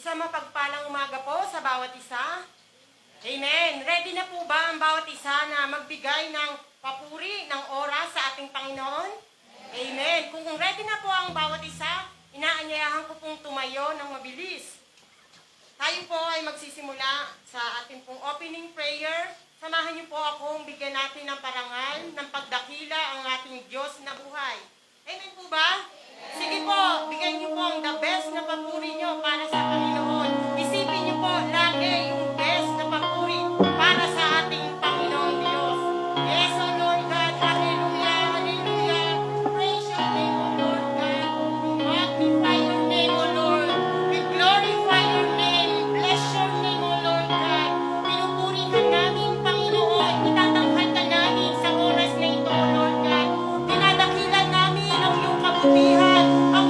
Isang mapagpalang umaga po sa bawat isa. Amen. Ready na po ba ang bawat isa na magbigay ng papuri, ng oras sa ating Panginoon? Amen. Kung ready na po ang bawat isa, inaanyayahan ko pong tumayo ng mabilis. Tayo po ay magsisimula sa ating pong opening prayer. Samahan niyo po akong bigyan natin ng parangal, ng pagdakila ang ating Diyos na buhay. Amen po ba? Sige po, bigyan niyo po ang the best na papuri niyo para sa Panginoon. Isipin niyo po lagi yung best na papuri para sa ating Panginoong Diyos. Yes, O Lord God, hallelujah, hallelujah. Praise your name, O Lord God. We magnify your name, O Lord. We glorify your name. We bless your name, O Lord God. Pinupuri ka namin, Panginoon. Itatanghal ka namin sa oras na ito, O Lord God. Dinadakilan namin ang iyong kabutihan, ang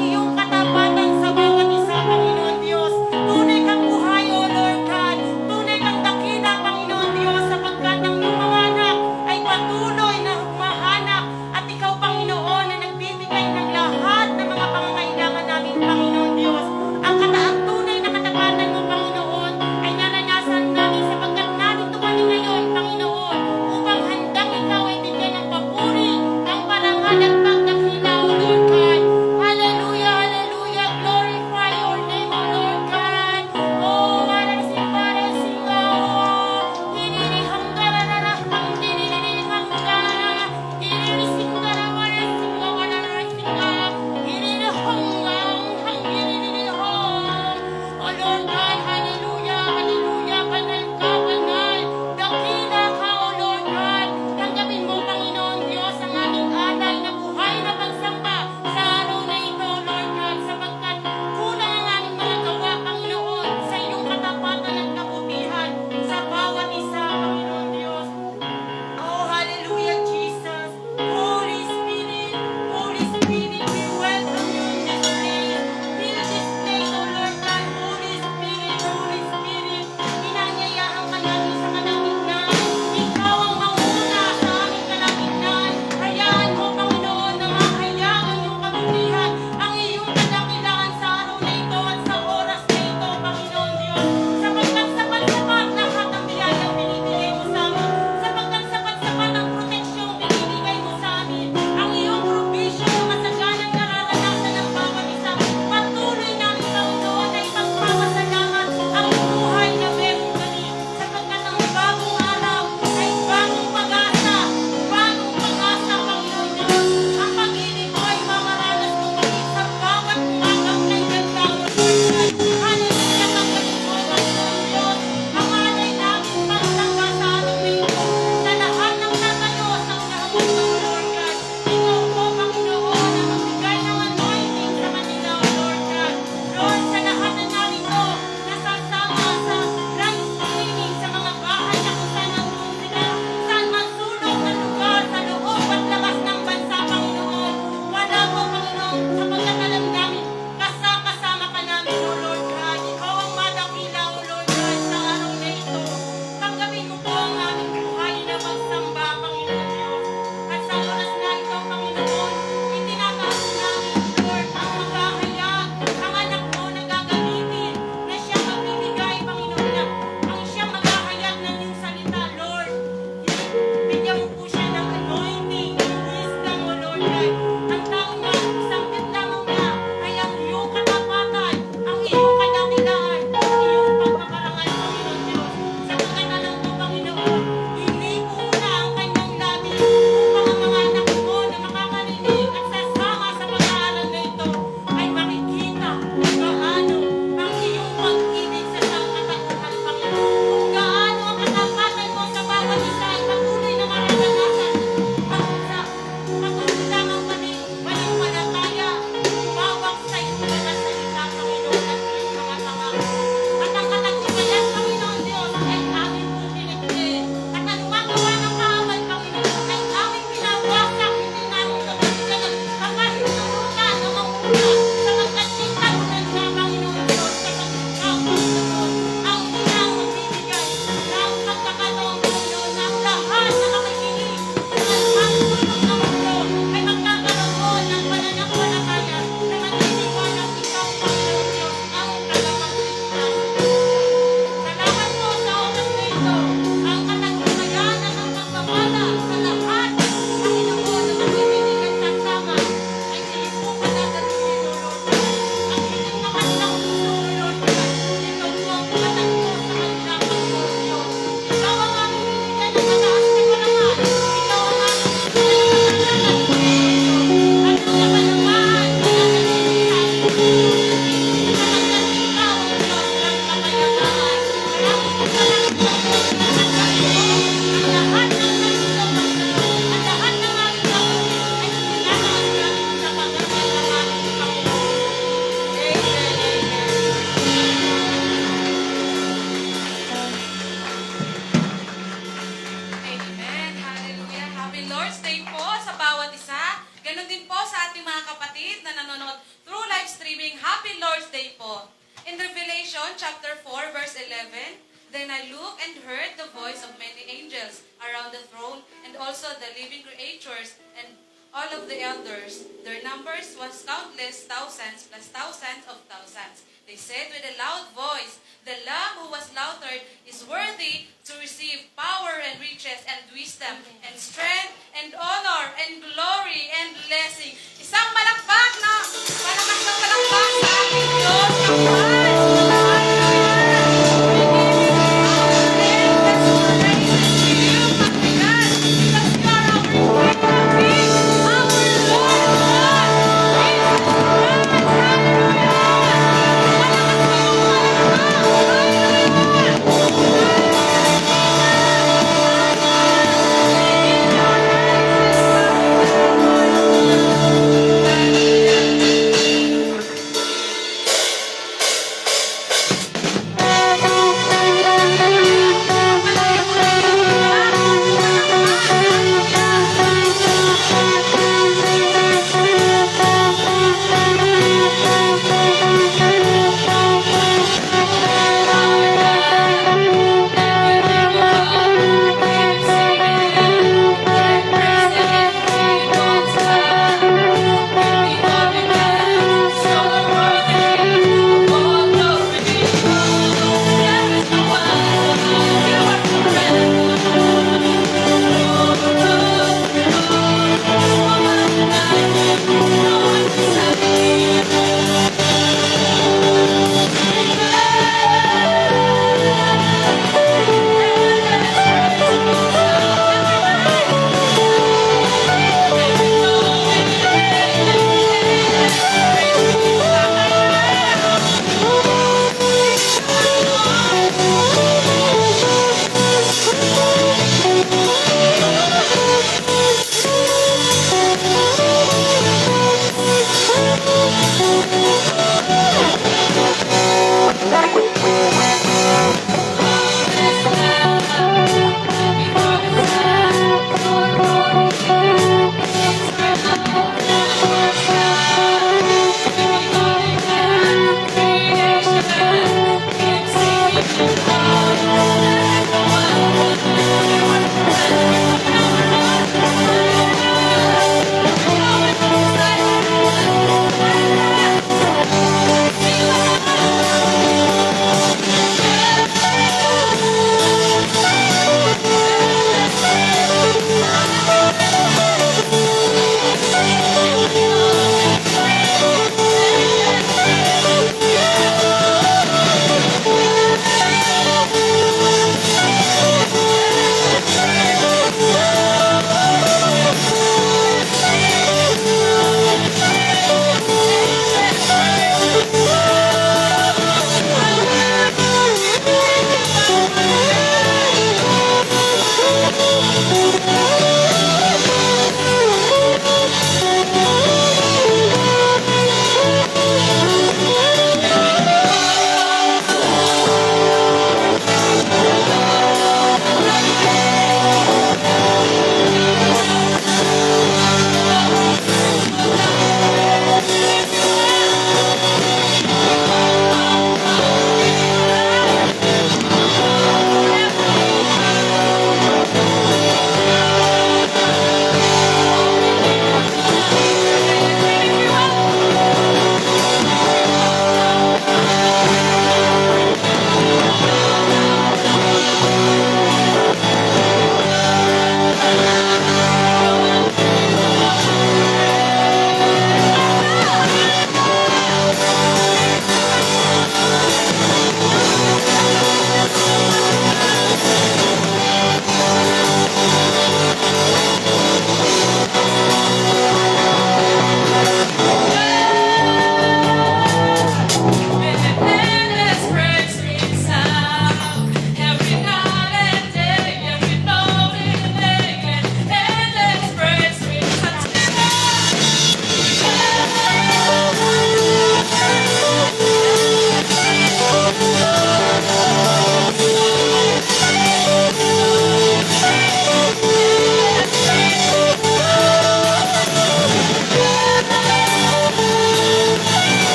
sabihin, Happy Lord's Day po. In Revelation chapter 4 verse 11, then I looked and heard the voice of many angels around the throne and also the living creatures and all of the elders. Their numbers was countless thousands plus thousands of thousands. They said with a loud voice, the Lamb who was slaughtered is worthy to receive power and riches and wisdom and strength and honor and glory and blessing. Isang palakpak na malakas na palakpak sa ating Diyos.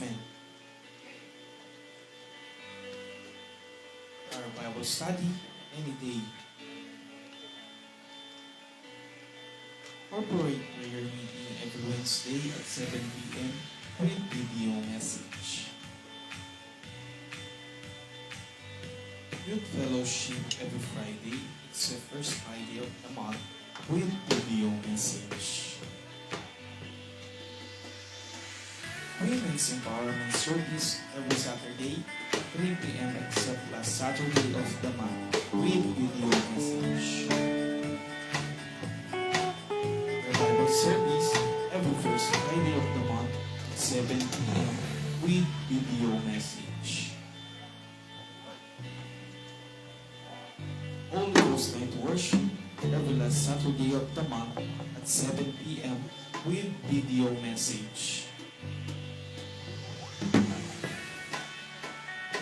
Amen. Our Bible study, any day. Corporate prayer meeting every Wednesday at 7 p.m. with video message. Youth Fellowship every Friday, it's the first Friday of the month with video message. Women's Empowerment Service every Saturday, 3 p.m. except last Saturday of the month with video message. The Bible Service every first Friday of the month at 7 p.m. with video message. Holy Ghost Night Worship every last Saturday of the month at 7 p.m. with video message.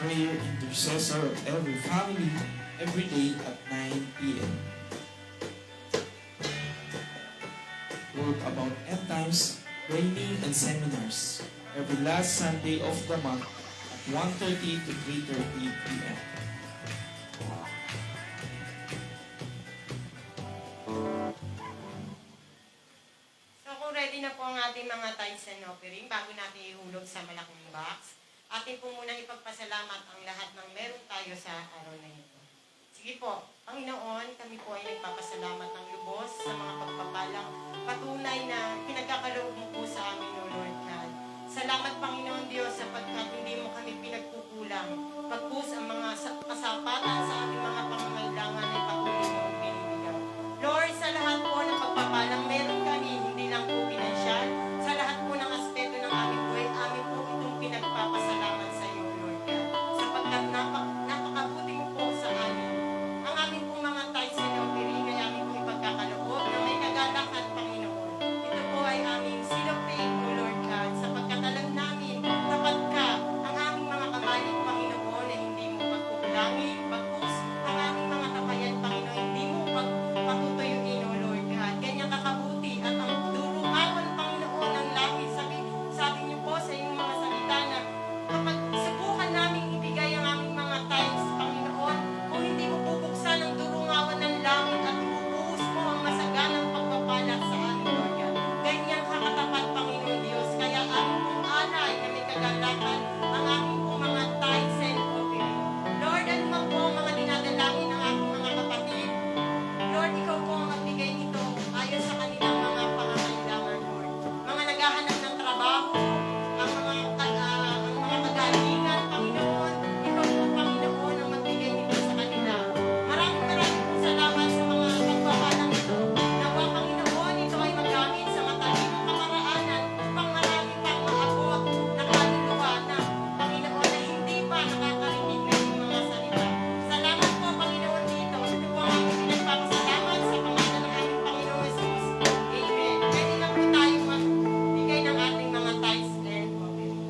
Prayer intercessor of every family every day at 9 p.m. Word about end times, training and seminars every last Sunday of the month at 1:30 to 3:30 p.m. So kung ready na po ang ating mga tithes and offering, bago natin ihulog sa malaking box, atin po munang ipagpasalamat ang lahat ng meron tayo sa araw na ito. Sige po, Panginoon, kami po ay nagpapasalamat ng lubos sa mga pagpapalang patunay na pinagkakaloob mo po sa amin, O Lord God. Salamat, Panginoon Diyos, sapagkat hindi mo kami pinagkukulang. Pagpus ang mga kasapatan sa aming mga pangangailangan ay patuloy mo binibigyan. Lord, sa lahat po ng pagpapalang meron kami, hindi lang po pinansyal, sa lahat po ng aspeto ng aming buhay, amin po itong pinagpapasalamat sa iyo, Lord God. Sapagkat napakabuti mo po sa amin. Ang aming pong mga tithes and offering ay aming pong ipagkakaloob na may kagalakan, Panginoon. Ito po ay aming seal of faith, O Lord God, sapagkat alam namin, tapat ka, ang aming mga kamalig, Panginoon, ay hindi mo pagkukulangin, pagpus, ang aming mga kapayan, Panginoon, hindi mo pagpatutuyuin, O Lord God. Ganyan kakabuti at ang durungawan, Panginoon, ng langit. Sabi niyo po sa inyong mga salita na kapag subukan namin ibigay ang aming mga tithes, Panginoon, kung hindi mo bubuksan ang durungawan ng langit at ibubuhos mo ang masaganang pagpapala sa amin, Lord God. Ganyan kakatapat, Panginoon Diyos. Kaya aming pong alay na may kagalakan ang aming pong mga tithes and offering. Lord, ano man po ang mga dinadalangin ng aking mga kapatid, Lord, ikaw po ang magbigay nito ayon sa kanilang mga pangangailangan, Lord. Mga naghahanap ng trabaho, ang mga kagalingan, Panginoon, ikaw po, Panginoon, ang magbigay nito sa kanila. Maraming po salamat sa mga pagpapalang ito. Nawa, Panginoon, ito ay magamit sa matalimong kamaraanan upang marami pang maabot na kaluluwa na, Panginoon, na hindi pa nakakarinig ng iyong mga salita. Salamat po, Panginoon, dito. Ito po ang aming pinagpapasalamat sa pangalan ng aming Panginoon Jesus. Amen. Pwede na po tayo magbigay ng ating mga tithes and offering.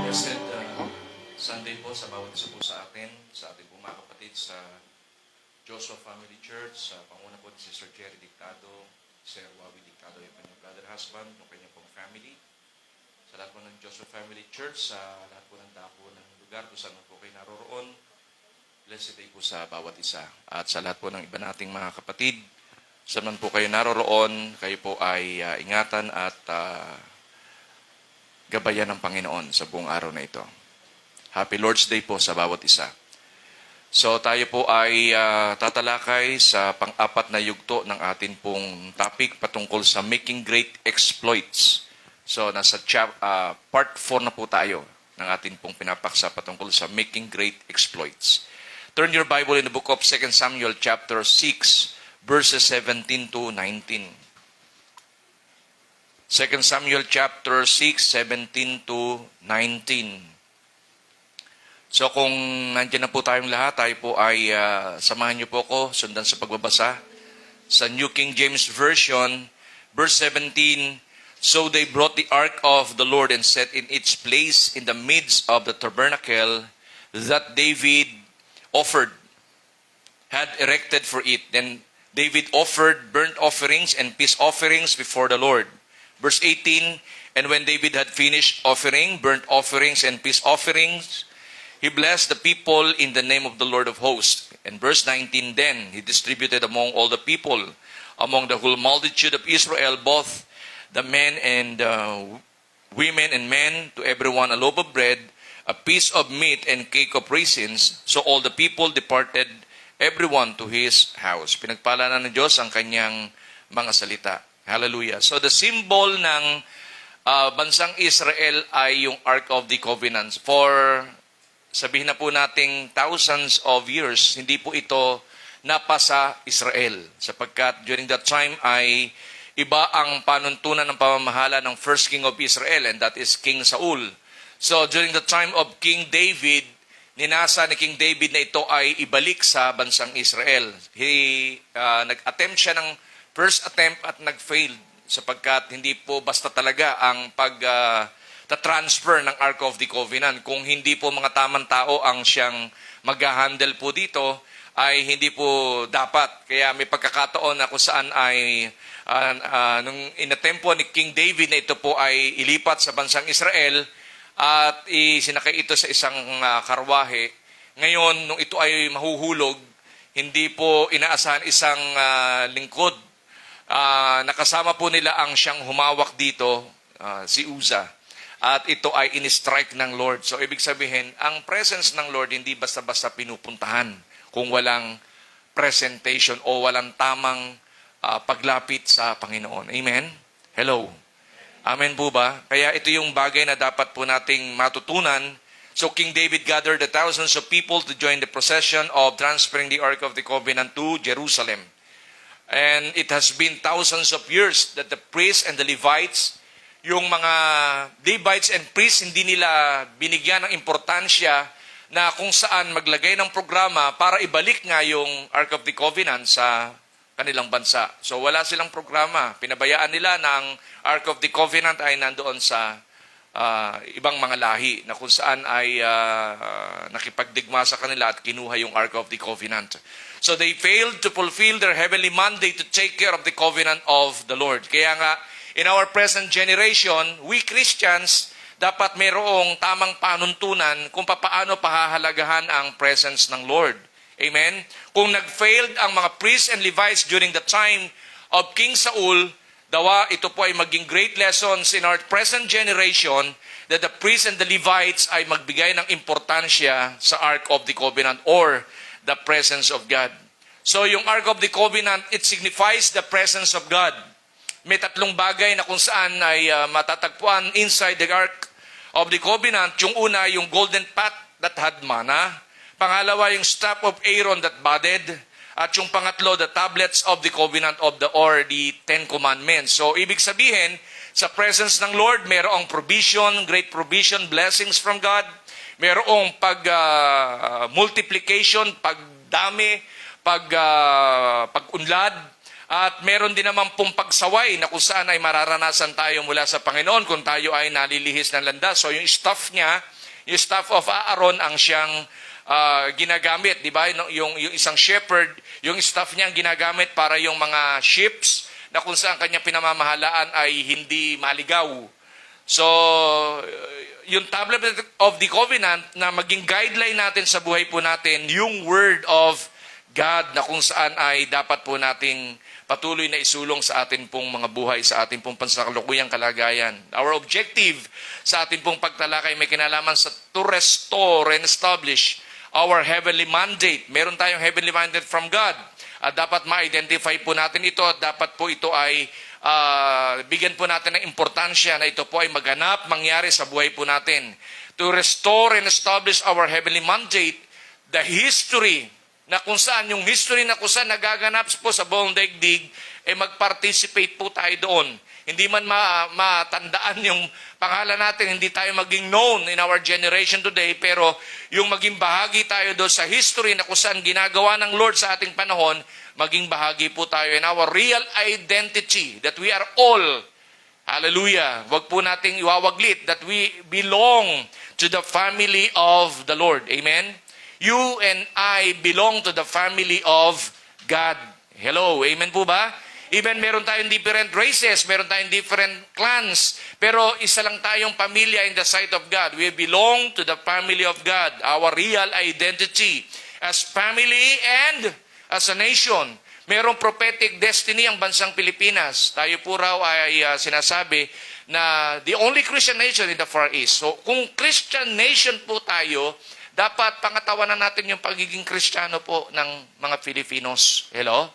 Blessed Sunday po sa bawat isa po sa atin, sa ating po mga kapatid sa Joshua Family Church, sa panguna po ni Sister Jerry Dictado, Sir Wawi Dictado, yung kanyang brother husband, yung kanyang pong family. Sa lahat po ng Joshua Family Church, sa lahat po ng dako ng lugar kung saan po kayo naroroon, blessed day po sa bawat isa. At sa lahat po ng iba nating mga kapatid, saan man po kayo naroroon, kayo po ay ingatan at gabayan ng Panginoon sa buong araw na ito. Happy Lord's Day po sa bawat isa. So tayo po ay tatalakay sa pang-apat na yugto ng atin pong topic patungkol sa making great exploits So, nasa part 4 na po tayo ng atin pong pinapaksa patungkol sa making great exploits. Turn your Bible in the book of 2 Samuel chapter 6, verses 17 to 19. 2 Samuel chapter 6, 17 to 19. So kung nandiyan na po tayong lahat, tayo po ay samahan niyo po ako, sundan sa pagbabasa. Sa New King James Version, verse 17, "So they brought the ark of the Lord and set in its place in the midst of the tabernacle that David had erected for it. Then David offered burnt offerings and peace offerings before the Lord." Verse 18, "And when David had finished offering burnt offerings and peace offerings, he blessed the people in the name of the Lord of hosts." And verse 19, "Then he distributed among all the people, among the whole multitude of Israel, both the men and women and men, to everyone a loaf of bread, a piece of meat, and cake of raisins. So all the people departed, everyone to his house." Pinagpala na ng Diyos ang kanyang mga salita. Hallelujah. So the symbol ng bansang Israel ay yung Ark of the Covenant. For, sabihin na po nating thousands of years, hindi po ito napasa Israel. Sapagkat during that time ay iba ang panuntunan ng pamamahala ng first king of Israel, and that is King Saul. So during the time of King David, ninasa ni King David na ito ay ibalik sa bansang Israel. Nag-attempt siya ng first attempt at nag-failed sapagkat hindi po basta talaga ang pag-transfer ng Ark of the Covenant. Kung hindi po mga tamang tao ang siyang mag-handle po dito, ay hindi po dapat. Kaya may pagkakataon na kung saan ay nung inatempo ni King David na ito po ay ilipat sa bansang Israel at isinakay ito sa isang karwahe. Ngayon, nung ito ay mahuhulog, hindi po inaasahan isang lingkod. Nakasama po nila ang siyang humawak dito, si Uza. At ito ay in-strike ng Lord. So, ibig sabihin, ang presence ng Lord hindi basta-basta pinupuntahan kung walang presentation o walang tamang paglapit sa Panginoon. Amen? Hello? Amen po ba? Kaya ito yung bagay na dapat po nating matutunan. So, King David gathered the thousands of people to join the procession of transferring the Ark of the Covenant to Jerusalem. And it has been thousands of years that the priests and the Levites, yung mga Levites and priests, hindi nila binigyan ng importansya na kung saan maglagay ng programa para ibalik nga yung Ark of the Covenant sa kanilang bansa. So wala silang programa. Pinabayaan nila na ang Ark of the Covenant ay nandoon sa ibang mga lahi na kung saan ay nakipagdigma sa kanila at kinuha yung Ark of the Covenant. So they failed to fulfill their heavenly mandate to take care of the covenant of the Lord. Kaya nga, in our present generation, we Christians, dapat mayroong tamang panuntunan kung paano pahahalagahan ang presence ng Lord. Amen? Kung nag-failed ang mga priests and Levites during the time of King Saul, dawa ito po ay maging great lessons in our present generation that the priests and the Levites ay magbigay ng importansya sa Ark of the Covenant or the presence of God. So yung Ark of the Covenant, it signifies the presence of God. May tatlong bagay na kung saan ay matatagpuan inside the Ark of the Covenant. Yung una, yung golden pot that had manna. Pangalawa, yung staff of Aaron that budded. At yung pangatlo, the tablets of the covenant of the Ten Commandments. So, ibig sabihin, sa presence ng Lord, mayroong provision, great provision, blessings from God. Mayroong multiplication, pagdami, pag-unlad. At meron din naman pong pagsaway na kung saan ay mararanasan tayo mula sa Panginoon kung tayo ay nalilihis ng landas. So, yung staff niya, yung staff of Aaron ang siyang ginagamit, di ba? Yung isang shepherd, yung staff niya ang ginagamit para yung mga ships na kung saan kanya pinamamahalaan ay hindi maligaw. So, yung tablet of the covenant na maging guideline natin sa buhay po natin, yung word of God na kung saan ay dapat po nating patuloy na isulong sa atin pong mga buhay, sa atin pong pansakalukuyang kalagayan. Our objective sa atin pong pagtalakay may kinalaman sa to restore and establish our heavenly mandate. Meron tayong heavenly mandate from God. At dapat ma-identify po natin ito at dapat po ito ay bigyan po natin ng importansya na ito po ay maganap, mangyari sa buhay po natin. To restore and establish our heavenly mandate, the history na kung saan, yung history na kung saan nagaganap po sa buong daigdig, mag-participate po tayo doon. Hindi man matandaan yung pangalan natin, hindi tayo maging known in our generation today, pero yung maging bahagi tayo doon sa history na kung saan ginagawa ng Lord sa ating panahon, maging bahagi po tayo in our real identity, that we are all, hallelujah, wag po nating iwawaglit, that we belong to the family of the Lord. Amen? You and I belong to the family of God. Hello, amen po ba? Even meron tayong different races, meron tayong different clans, pero isa lang tayong pamilya in the sight of God. We belong to the family of God, our real identity as family and as a nation. Merong prophetic destiny ang bansang Pilipinas. Tayo po raw ay sinasabi na the only Christian nation in the Far East. So kung Christian nation po tayo, dapat pangatawanan natin yung pagiging Kristiyano po ng mga Filipinos. Hello?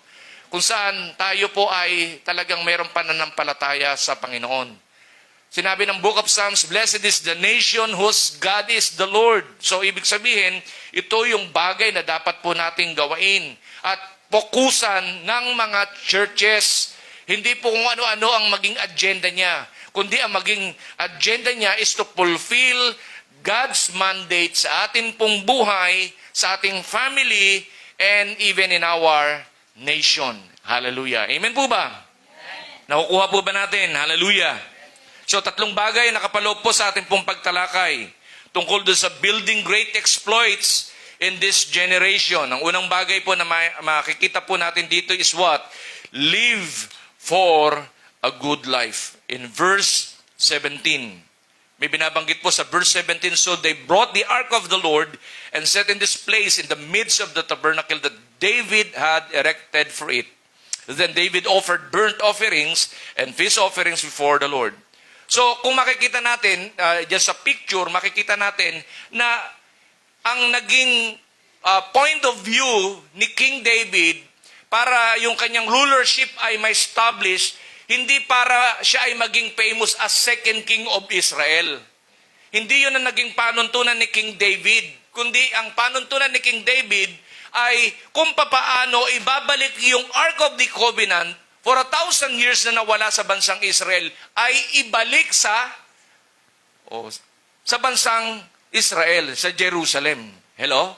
Kung saan tayo po ay talagang mayroong pananampalataya sa Panginoon. Sinabi ng Book of Psalms, "Blessed is the nation whose God is the Lord." So ibig sabihin, ito yung bagay na dapat po nating gawain. At fokusan ng mga churches, hindi po kung ano-ano ang maging agenda niya, kundi ang maging agenda niya is to fulfill God's mandate sa ating pong buhay, sa ating family, and even in our nation. Hallelujah. Amen po ba? Amen. Nakukuha po ba natin? Hallelujah. So, 3 bagay na nakapaloob po sa ating pong pagtalakay tungkol doon sa building great exploits in this generation. Ang unang bagay po na makikita po natin dito is what? Live for a good life. In verse 17. May binabanggit po sa verse 17, "So they brought the ark of the Lord and set in this place in the midst of the tabernacle that David had erected for it. Then David offered burnt offerings and peace offerings before the Lord." So, kung makikita natin, just sa picture, makikita natin na ang naging point of view ni King David para yung kanyang rulership ay ma-establish, hindi para siya ay maging famous as second king of Israel. Hindi yun ang naging panuntunan ni King David, kundi ang panuntunan ni King David ay kung papaano ibabalik yung Ark of the Covenant for 1,000 years na nawala sa bansang Israel, ay ibalik sa bansang Israel, sa Jerusalem. Hello?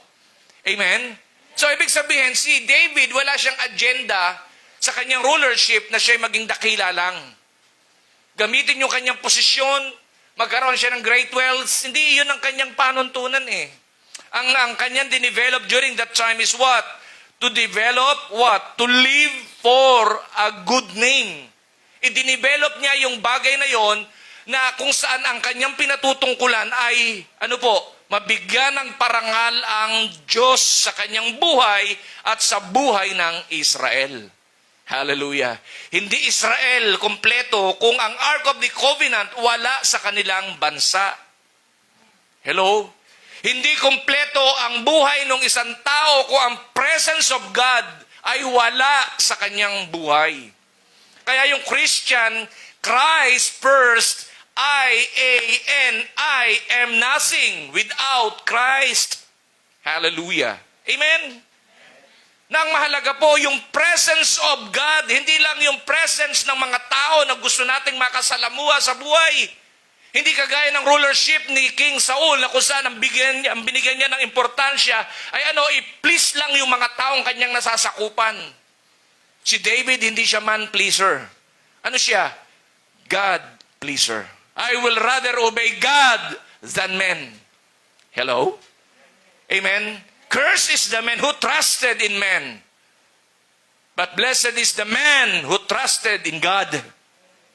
Amen? So, ibig sabihin, si David, wala siyang agenda sa kanyang rulership na siya'y maging dakila lang. Gamitin yung kanyang posisyon, magkaroon siya ng great wealth, hindi yun ang kanyang panuntunan eh. Ang kanyang dinevelop during that time is what? To develop what? To live for a good name. I-develop niya yung bagay na yon na kung saan ang kanyang pinatutungkulan ay, mabigyan ng parangal ang Diyos sa kanyang buhay at sa buhay ng Israel. Hallelujah. Hindi Israel kompleto kung ang Ark of the Covenant wala sa kanilang bansa. Hello? Hindi kompleto ang buhay ng isang tao kung ang presence of God ay wala sa kanyang buhay. Kaya yung Christian, Christ first, I am nothing without Christ. Hallelujah. Amen? Na ang mahalaga po, yung presence of God, hindi lang yung presence ng mga tao na gusto nating makasalamuha sa buhay. Hindi kagaya ng rulership ni King Saul na kung saan ang binigyan niya ng importansya ay i-please lang yung mga taong kanyang nasasakupan. Si David, hindi siya man-pleaser. Ano siya? God-pleaser. I will rather obey God than men. Hello? Amen? Cursed is the man who trusted in men. But blessed is the man who trusted in God.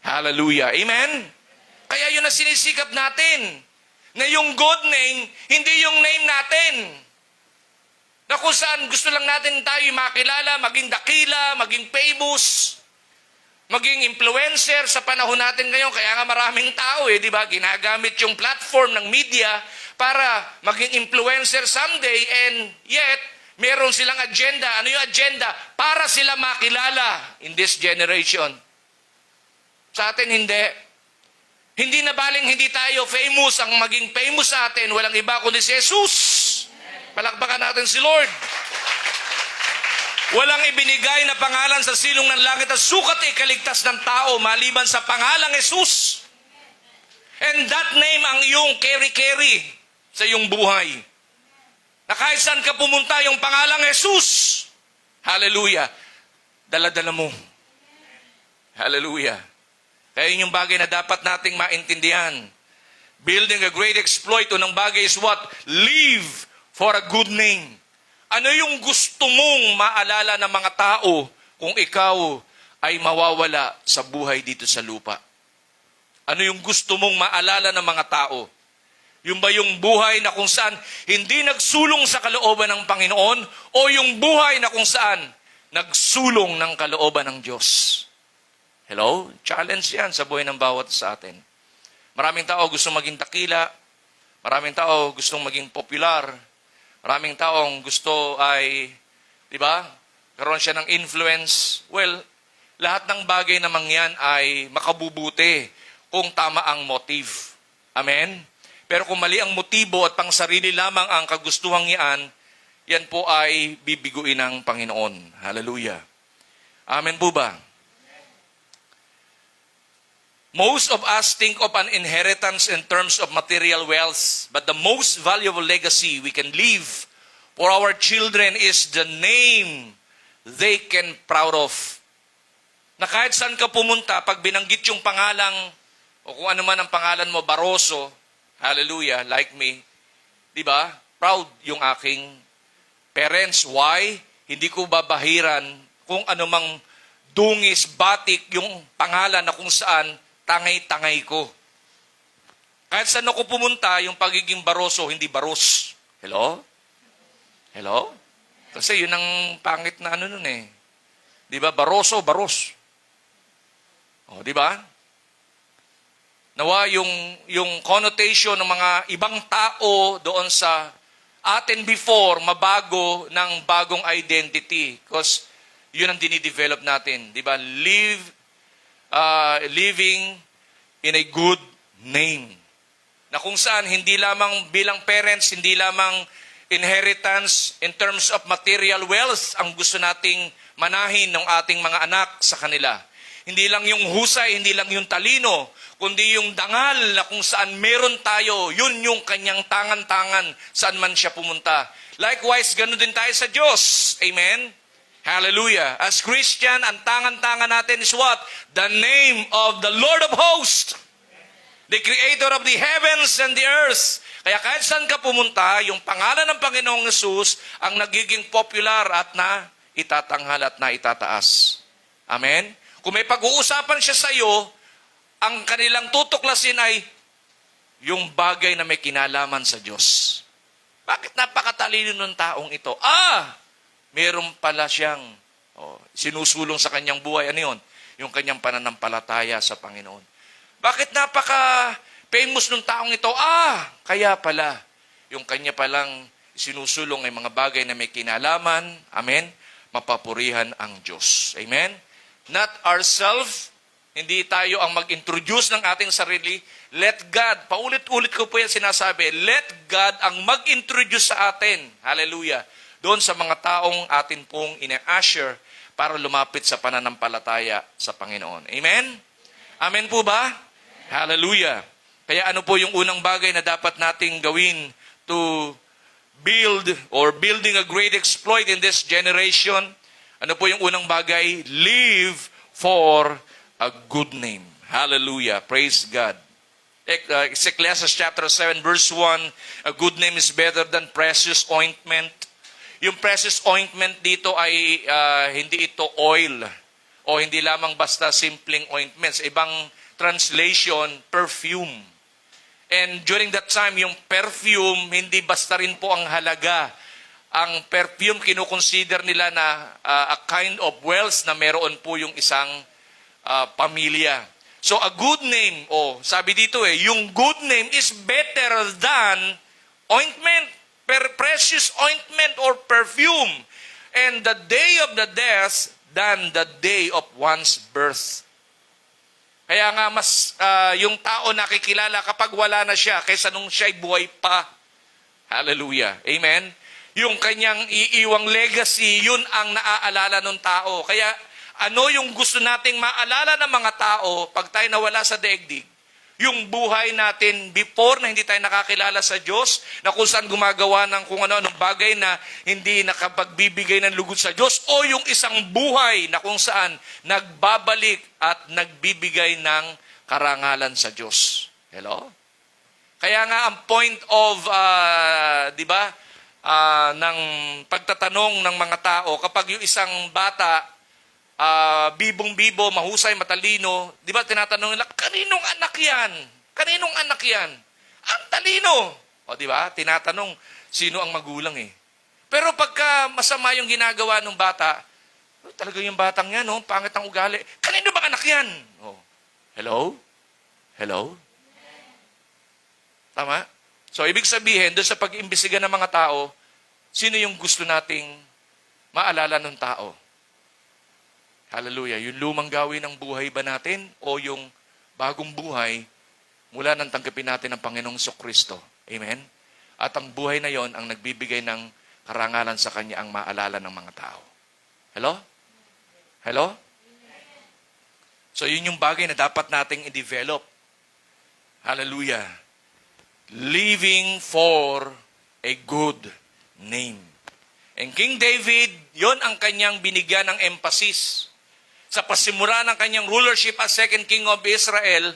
Hallelujah. Amen? Kaya yun ang sinisikap natin. Na yung good name, hindi yung name natin. Na kung saan gusto lang natin tayo makilala, maging dakila, maging famous, maging influencer sa panahon natin ngayon. Kaya nga maraming tao di ba? Ginagamit yung platform ng media para maging influencer someday, and yet, meron silang agenda. Ano yung agenda? Para sila makilala in this generation. Sa atin, hindi. Hindi na baling hindi tayo famous. Ang maging famous sa atin, walang iba kundi si Jesus. Palakpakan natin si Lord. Walang ibinigay na pangalan sa silong ng langit at sukat ikaligtas ng tao maliban sa pangalang Jesus. And that name ang iyong carry sa iyong buhay. Na kahit saan ka pumunta, yung pangalang Jesus. Hallelujah. Dala-dala mo. Hallelujah. Kaya yun yung bagay na dapat nating maintindihan. Building a great exploit, unang bagay is what? Live for a good name. Ano yung gusto mong maalala ng mga tao kung ikaw ay mawawala sa buhay dito sa lupa? Ano yung gusto mong maalala ng mga tao? Yung ba yung buhay na kung saan hindi nagsulong sa kalooban ng Panginoon o yung buhay na kung saan nagsulong ng kalooban ng Diyos? Hello? Challenge yan sa buhay ng bawat sa atin. Maraming tao gustong maging dakila. Maraming tao gustong maging popular. Maraming taong gusto ay, di ba, karoon siya ng influence. Well, lahat ng bagay namang yan ay makabubuti kung tama ang motive. Amen? Pero kung mali ang motibo at pang sarili lamang ang kagustuhan yan, yan po ay bibiguin ng Panginoon. Hallelujah. Amen po ba? Most of us think of an inheritance in terms of material wealth, but the most valuable legacy we can leave for our children is the name they can proud of. Na kahit saan ka pumunta, pag binanggit yung pangalang, o kung ano man ang pangalan mo, Baroso, hallelujah, like me, di ba? Proud yung aking parents. Why? Hindi ko babahiran kung anumang dungis, batik, yung pangalan na kung saan tangay-tangay ko. Kahit saan ako pumunta, yung pagiging Baroso, hindi Baros. Hello? Hello? Kasi yun ang pangit na ano nun eh. Di ba? Baroso, Baros. O, di ba? Nawa yung connotation ng mga ibang tao doon sa atin before, mabago ng bagong identity. Because yun ang dinidevelop natin. Di ba? Living in a good name. Na kung saan, hindi lamang bilang parents, hindi lamang inheritance in terms of material wealth ang gusto nating manahin ng ating mga anak sa kanila. Hindi lang yung husay, hindi lang yung talino, kundi yung dangal na kung saan meron tayo, yun yung kanyang tangan-tangan saan man siya pumunta. Likewise, ganun din tayo sa Diyos. Amen? Hallelujah. As Christian, ang tangan-tangan natin is what? The name of the Lord of hosts. The Creator of the heavens and the earth. Kaya kahit saan ka pumunta, yung pangalan ng Panginoong Yesus ang nagiging popular at na itatanghal at na itataas. Amen? Kung may pag-uusapan siya sa iyo, ang kanilang tutuklasin ay yung bagay na may kinalaman sa Diyos. Bakit napakatalino ng taong ito? Meron pala siyang sinusulong sa kanyang buhay. Ano yun? Yung kanyang pananampalataya sa Panginoon. Bakit napaka-famous ng taong ito? Kaya pala, yung kanya palang sinusulong ay mga bagay na may kinalaman. Amen? Mapapurihan ang Diyos. Amen? Not ourselves. Hindi tayo ang mag-introduce ng ating sarili. Let God, paulit-ulit ko po yan sinasabi, let God ang mag-introduce sa atin. Hallelujah. Doon sa mga taong atin pong ina-usher para lumapit sa pananampalataya sa Panginoon. Amen? Amen po ba? Hallelujah. Kaya ano po yung unang bagay na dapat nating gawin to build or building a great exploit in this generation? Ano po yung unang bagay? Live for a good name. Hallelujah. Praise God. Ecclesiastes chapter 7 verse 1, a good name is better than precious ointment. Yung precious ointment dito ay hindi ito oil o hindi lamang basta simpleng ointments. Ibang translation, perfume. And during that time, yung perfume, hindi basta rin po ang halaga. Ang perfume, kinukonsider nila na a kind of wealth na meron po yung isang pamilya. So a good name, sabi dito yung good name is better than ointment. Precious ointment or perfume, and the day of the death than the day of one's birth. Kaya nga mas yung tao nakikilala kapag wala na siya kaysa nung siya'y buhay pa. Hallelujah. Amen? Yung kanyang iiwang legacy, yun ang naaalala ng tao. Kaya ano yung gusto nating maalala ng mga tao pag tayo nawala sa daigdig? Yung buhay natin before na hindi tayo nakakilala sa Diyos, na kung saan gumagawa ng kung ano-anong bagay na hindi nakapagbibigay ng lugod sa Diyos, o yung isang buhay na kung saan nagbabalik at nagbibigay ng karangalan sa Diyos. Hello? Kaya nga ang point of, di ba, ng pagtatanong ng mga tao, kapag yung isang bata, bibong-bibo, mahusay, matalino, di ba tinatanong nila, kaninong anak yan? Kaninong anak yan? Ang talino! O di ba? Tinatanong, sino ang magulang eh. Pero pagka masama yung ginagawa ng bata, talaga yung batang yan, oh, pangit ang ugali. Kanino bang anak yan? Oh. Hello? Hello? Tama? So, ibig sabihin, doon sa pag-imbestiga ng mga tao, sino yung gusto nating maalala ng tao? Hallelujah. Yung lumang gawin ng buhay ba natin o yung bagong buhay mula nang tanggapin natin ang Panginoong Kristo? Amen? At ang buhay na yon ang nagbibigay ng karangalan sa Kanya ang maalala ng mga tao. Hello? Hello? So yun yung bagay na dapat nating i-develop. Hallelujah. Living for a good name. And King David, yon ang kanyang binigyan ng emphasis. Sa pasimula ng kanyang rulership as second king of Israel,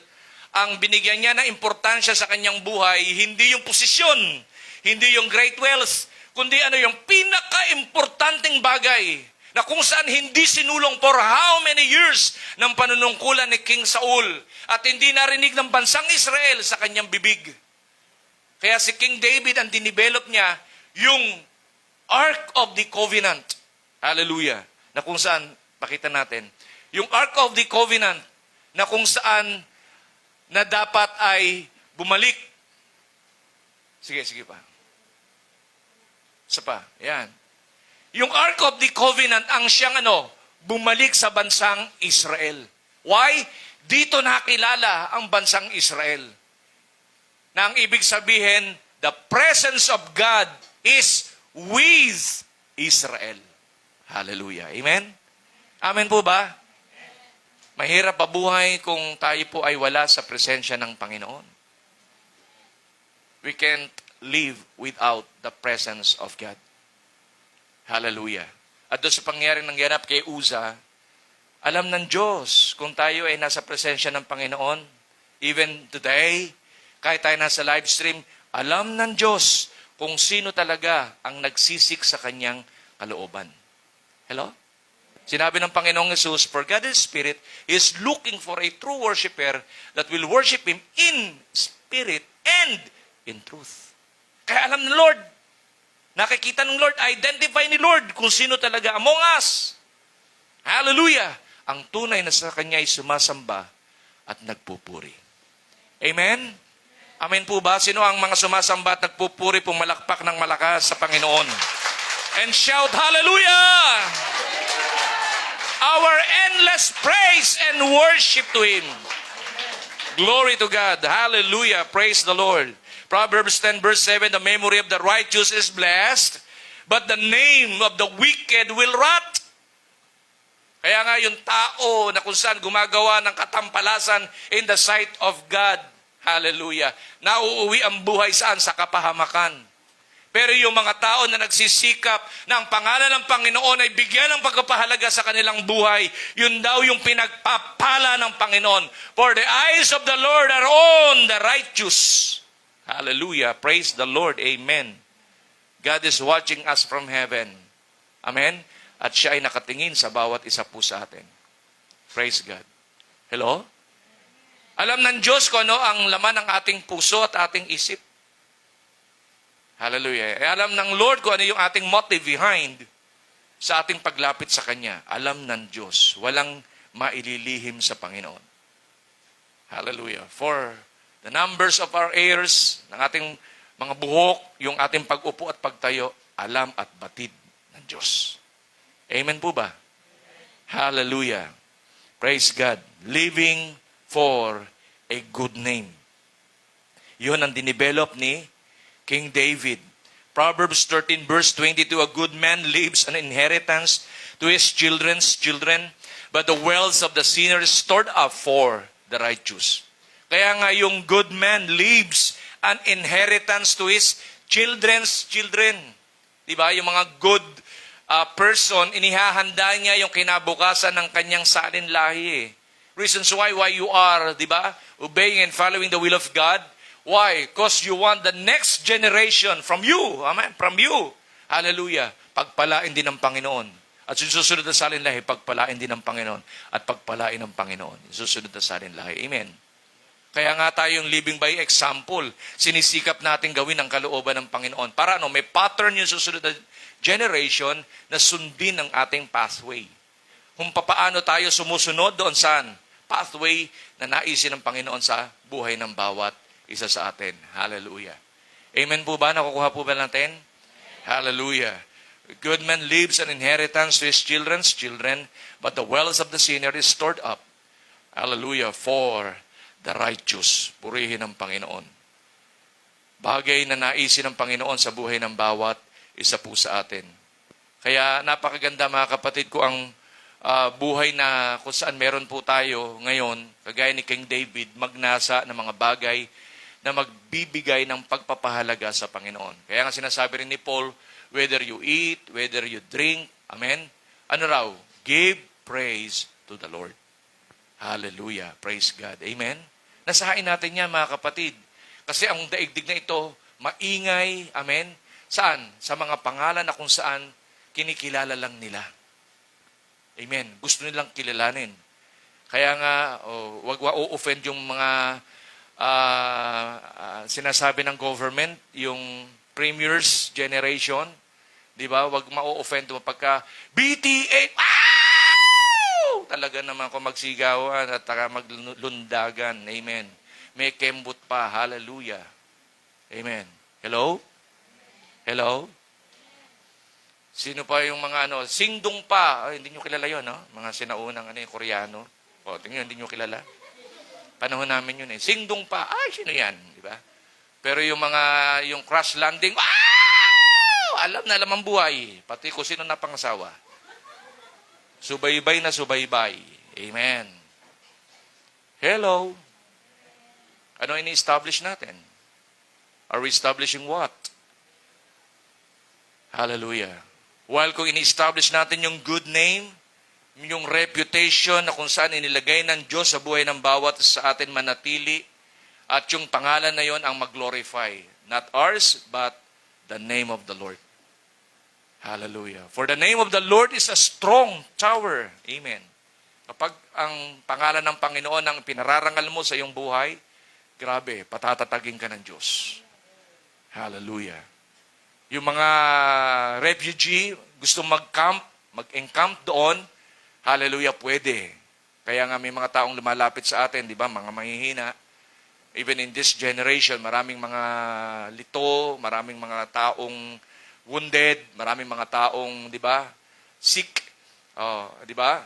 ang binigyan niya ng importansya sa kanyang buhay, hindi yung posisyon, hindi yung great wealth, kundi ano yung pinaka-importanting bagay na kung saan hindi sinulong for how many years ng panunungkulan ni King Saul at hindi narinig ng bansang Israel sa kanyang bibig. Kaya si King David, ang dinivelop niya, yung Ark of the Covenant. Hallelujah. Na kung saan, pakita natin, yung Ark of the Covenant na kung saan na dapat ay bumalik. Sige pa. Isa pa. Yan. Yung Ark of the Covenant ang siyang bumalik sa bansang Israel. Why? Dito nakilala ang bansang Israel. Na ang ibig sabihin, the presence of God is with Israel. Hallelujah. Amen? Amen po ba? Mahirap pabuhay kung tayo po ay wala sa presensya ng Panginoon. We can't live without the presence of God. Hallelujah. At doon sa pangyari ng ganap kay Uza, alam ng Diyos kung tayo ay nasa presensya ng Panginoon. Even today, kahit tayo nasa live stream, alam ng Diyos kung sino talaga ang nagsisik sa kanyang kalooban. Hello? Sinabi ng Panginoong Jesus, for God is Spirit, He is looking for a true worshiper that will worship Him in spirit and in truth. Kaya alam ng Lord, nakikita ng Lord, identify ni Lord kung sino talaga among us. Hallelujah! Ang tunay na sa Kanya ay sumasamba at nagpupuri. Amen? Amen po ba? Sino ang mga sumasamba at nagpupuri, pumalakpak ng malakas sa Panginoon? And shout, Hallelujah! Our endless praise and worship to Him. Glory to God. Hallelujah. Praise the Lord. Proverbs 10 verse 7, the memory of the righteous is blessed, but the name of the wicked will rot. Kaya nga yung tao na kung saan gumagawa ng katampalasan in the sight of God, hallelujah, nauuwi ang buhay saan? Sa kapahamakan. Pero yung mga tao na nagsisikap na ang pangalan ng Panginoon ay bigyan ng pagpapahalaga sa kanilang buhay, yun daw yung pinagpapala ng Panginoon. For the eyes of the Lord are on the righteous. Hallelujah. Praise the Lord. Amen. God is watching us from heaven. Amen. At siya ay nakatingin sa bawat isa po sa atin. Praise God. Hello? Alam ng Diyos kung ano ang laman ng ating puso at ating isip. Hallelujah. Alam ng Lord kung ano yung ating motive behind sa ating paglapit sa Kanya. Alam ng Diyos. Walang maililihim sa Panginoon. Hallelujah. For the numbers of our hairs, ng ating mga buhok, yung ating pag-upo at pagtayo, alam at batid ng Diyos. Amen po ba? Hallelujah. Praise God. Living for a good name. Yun ang dinivelop ni King David. Proverbs 13 verse 22, a good man leaves an inheritance to his children's children, but the wealth of the sinner is stored up for the righteous. Kaya nga yung good man leaves an inheritance to his children's children. Diba? Yung mga good person, inihahanda niya yung kinabukasan ng kanyang salin lahi. Reasons why you are, diba, obeying and following the will of God. Why? Because you want the next generation from you. Amen? From you. Hallelujah. Pagpalain din ng Panginoon. At yung susunod na salin lahi, pagpalain din ng Panginoon. At pagpalain ng Panginoon. Yung susunod na salin lahi. Amen. Kaya nga tayong living by example. Sinisikap natin gawin ang kalooban ng Panginoon. Para may pattern yung susunod na generation na sundin ang ating pathway. Kung papaano tayo sumusunod doon saan? Pathway na naisin ng Panginoon sa buhay ng bawat isa sa atin. Hallelujah. Amen po ba? Nakukuha po ba natin? Hallelujah. A good man leaves an inheritance to his children's children, but the wealth of the sinner is stored up. Hallelujah. For the righteous. Purihin ng Panginoon. Bagay na naisin ng Panginoon sa buhay ng bawat isa po sa atin. Kaya napakaganda mga kapatid ko ang buhay na kung saan meron po tayo ngayon, kagaya ni King David, magnasa ng mga bagay na magbibigay ng pagpapahalaga sa Panginoon. Kaya nga sinasabi rin ni Paul, whether you eat, whether you drink, amen? Ano raw? Give praise to the Lord. Hallelujah. Praise God. Amen? Nasahain natin yan mga kapatid. Kasi ang daigdig na ito, maingay, amen? Saan? Sa mga pangalan na kung saan kinikilala lang nila. Amen. Gusto nilang kilalanin. Kaya nga, wag o-offend yung mga sinasabi ng government, yung premiers generation, di ba? Wag ma-offend pagka BTA, wow! Talaga naman kung magsigawan at maglundagan. Amen. May kembot pa. Hallelujah. Amen. Hello? Hello? Sino pa yung mga singdong pa? Ay, hindi nyo kilala yun, no? Mga sinaunang Koreano. O, tingnan, hindi nyo kilala. Panahon namin yun eh. Singdong pa. Ay, sino yan? Di ba? Pero yung crash landing, wow! Alam na alam ang buhay. Pati kung sino na pangasawa. Subaybay na subaybay. Amen. Hello? Ano ini-establish natin? Are we establishing what? Hallelujah. While kung ini-establish natin yung good name, yung reputation na kung saan inilagay ng Diyos sa buhay ng bawat sa atin manatili, at yung pangalan na yon ang mag-glorify. Not ours, but the name of the Lord. Hallelujah. For the name of the Lord is a strong tower. Amen. Kapag ang pangalan ng Panginoon ang pinararangal mo sa iyong buhay, grabe, patatatagin ka ng Diyos. Hallelujah. Yung mga refugee, gusto mag-encamp doon, hallelujah, pwede. Kaya nga may mga taong lumalapit sa atin, di ba, mga mahihina. Even in this generation, maraming mga lito, maraming mga taong wounded, maraming mga taong, di ba, sick. Di ba?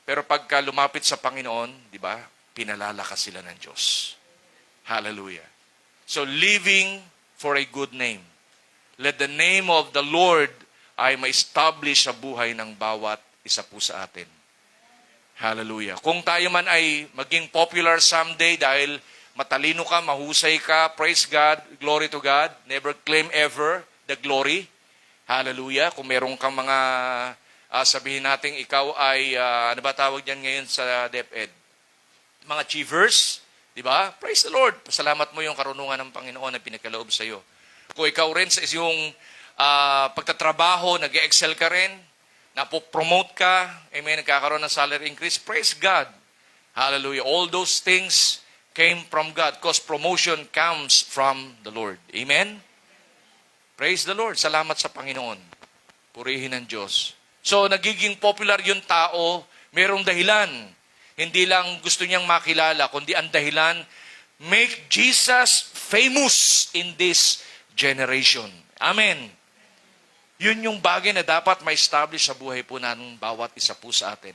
Pero pagka lumapit sa Panginoon, di ba, pinalalakas sila ng Diyos. Hallelujah. So, living for a good name. Let the name of the Lord ay ma-establish sa buhay ng bawat isa po sa atin. Hallelujah. Kung tayo man ay maging popular someday dahil matalino ka, mahusay ka, praise God, glory to God, never claim ever the glory. Hallelujah. Kung meron kang mga, sabihin natin, ikaw ay, ano ba tawag dyan ngayon sa DepEd? Mga achievers, di ba? Praise the Lord. Pasalamat mo yung karunungan ng Panginoon na pinagkaloob sa iyo. Kung ikaw rin sa iyong pagtatrabaho, nag-excel ka rin, napopromote ka, amen, nagkakaroon ng salary increase, praise God. Hallelujah. All those things came from God because promotion comes from the Lord. Amen? Praise the Lord. Salamat sa Panginoon. Purihin ng Diyos. So, nagiging popular yung tao, merong dahilan. Hindi lang gusto niyang makilala, kundi ang dahilan, make Jesus famous in this generation. Amen. Yun yung bagay na dapat ma-establish sa buhay po ng bawat isa po sa atin.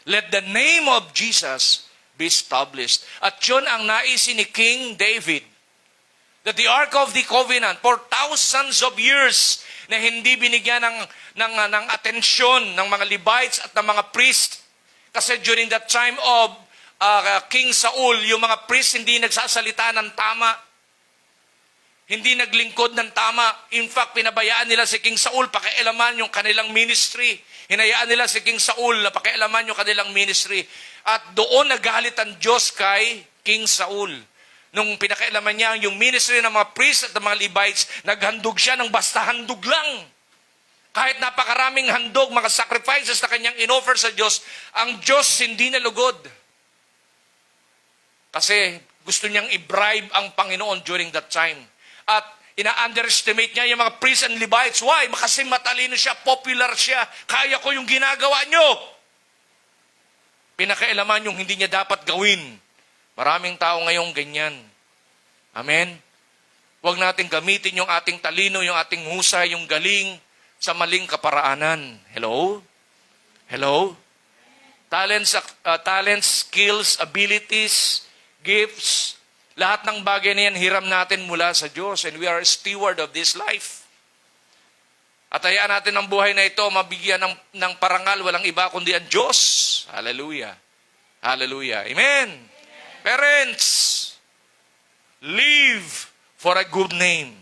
Let the name of Jesus be established. At yun ang naisin ni King David. That the Ark of the Covenant for thousands of years na hindi binigyan ng atensyon ng mga Levites at ng mga priests. Kasi during that time of King Saul, yung mga priests hindi nagsasalita ng tama. Hindi naglingkod ng tama. In fact, pinabayaan nila si King Saul, pakialaman yung kanilang ministry. Hinayaan nila si King Saul na pakialaman yung kanilang ministry. At doon nagalit ang Diyos kay King Saul. Nung pinakailaman niya yung ministry ng mga priests at ng mga Levites, naghandog siya ng basta handog lang. Kahit napakaraming handog, mga sacrifices na kanyang inoffer sa Diyos, ang Diyos hindi nalugod. Kasi gusto niyang i-bribe ang Panginoon during that time. At ina-underestimate niya yung mga priests and Levites. Why? Kasi matalino siya, popular siya, kaya ko yung ginagawa niyo. Pinakailaman yung hindi niya dapat gawin. Maraming tao ngayong ganyan. Amen? Huwag natin gamitin yung ating talino, yung ating husay, yung galing sa maling kaparaanan. Hello? Hello? Talents, skills, abilities, gifts, lahat ng bagay na yan, hiram natin mula sa Diyos. And we are a steward of this life. At hayaan natin ang buhay na ito, mabigyan ng parangal, walang iba kundi ang Diyos. Hallelujah. Hallelujah. Amen. Parents, live for a good name.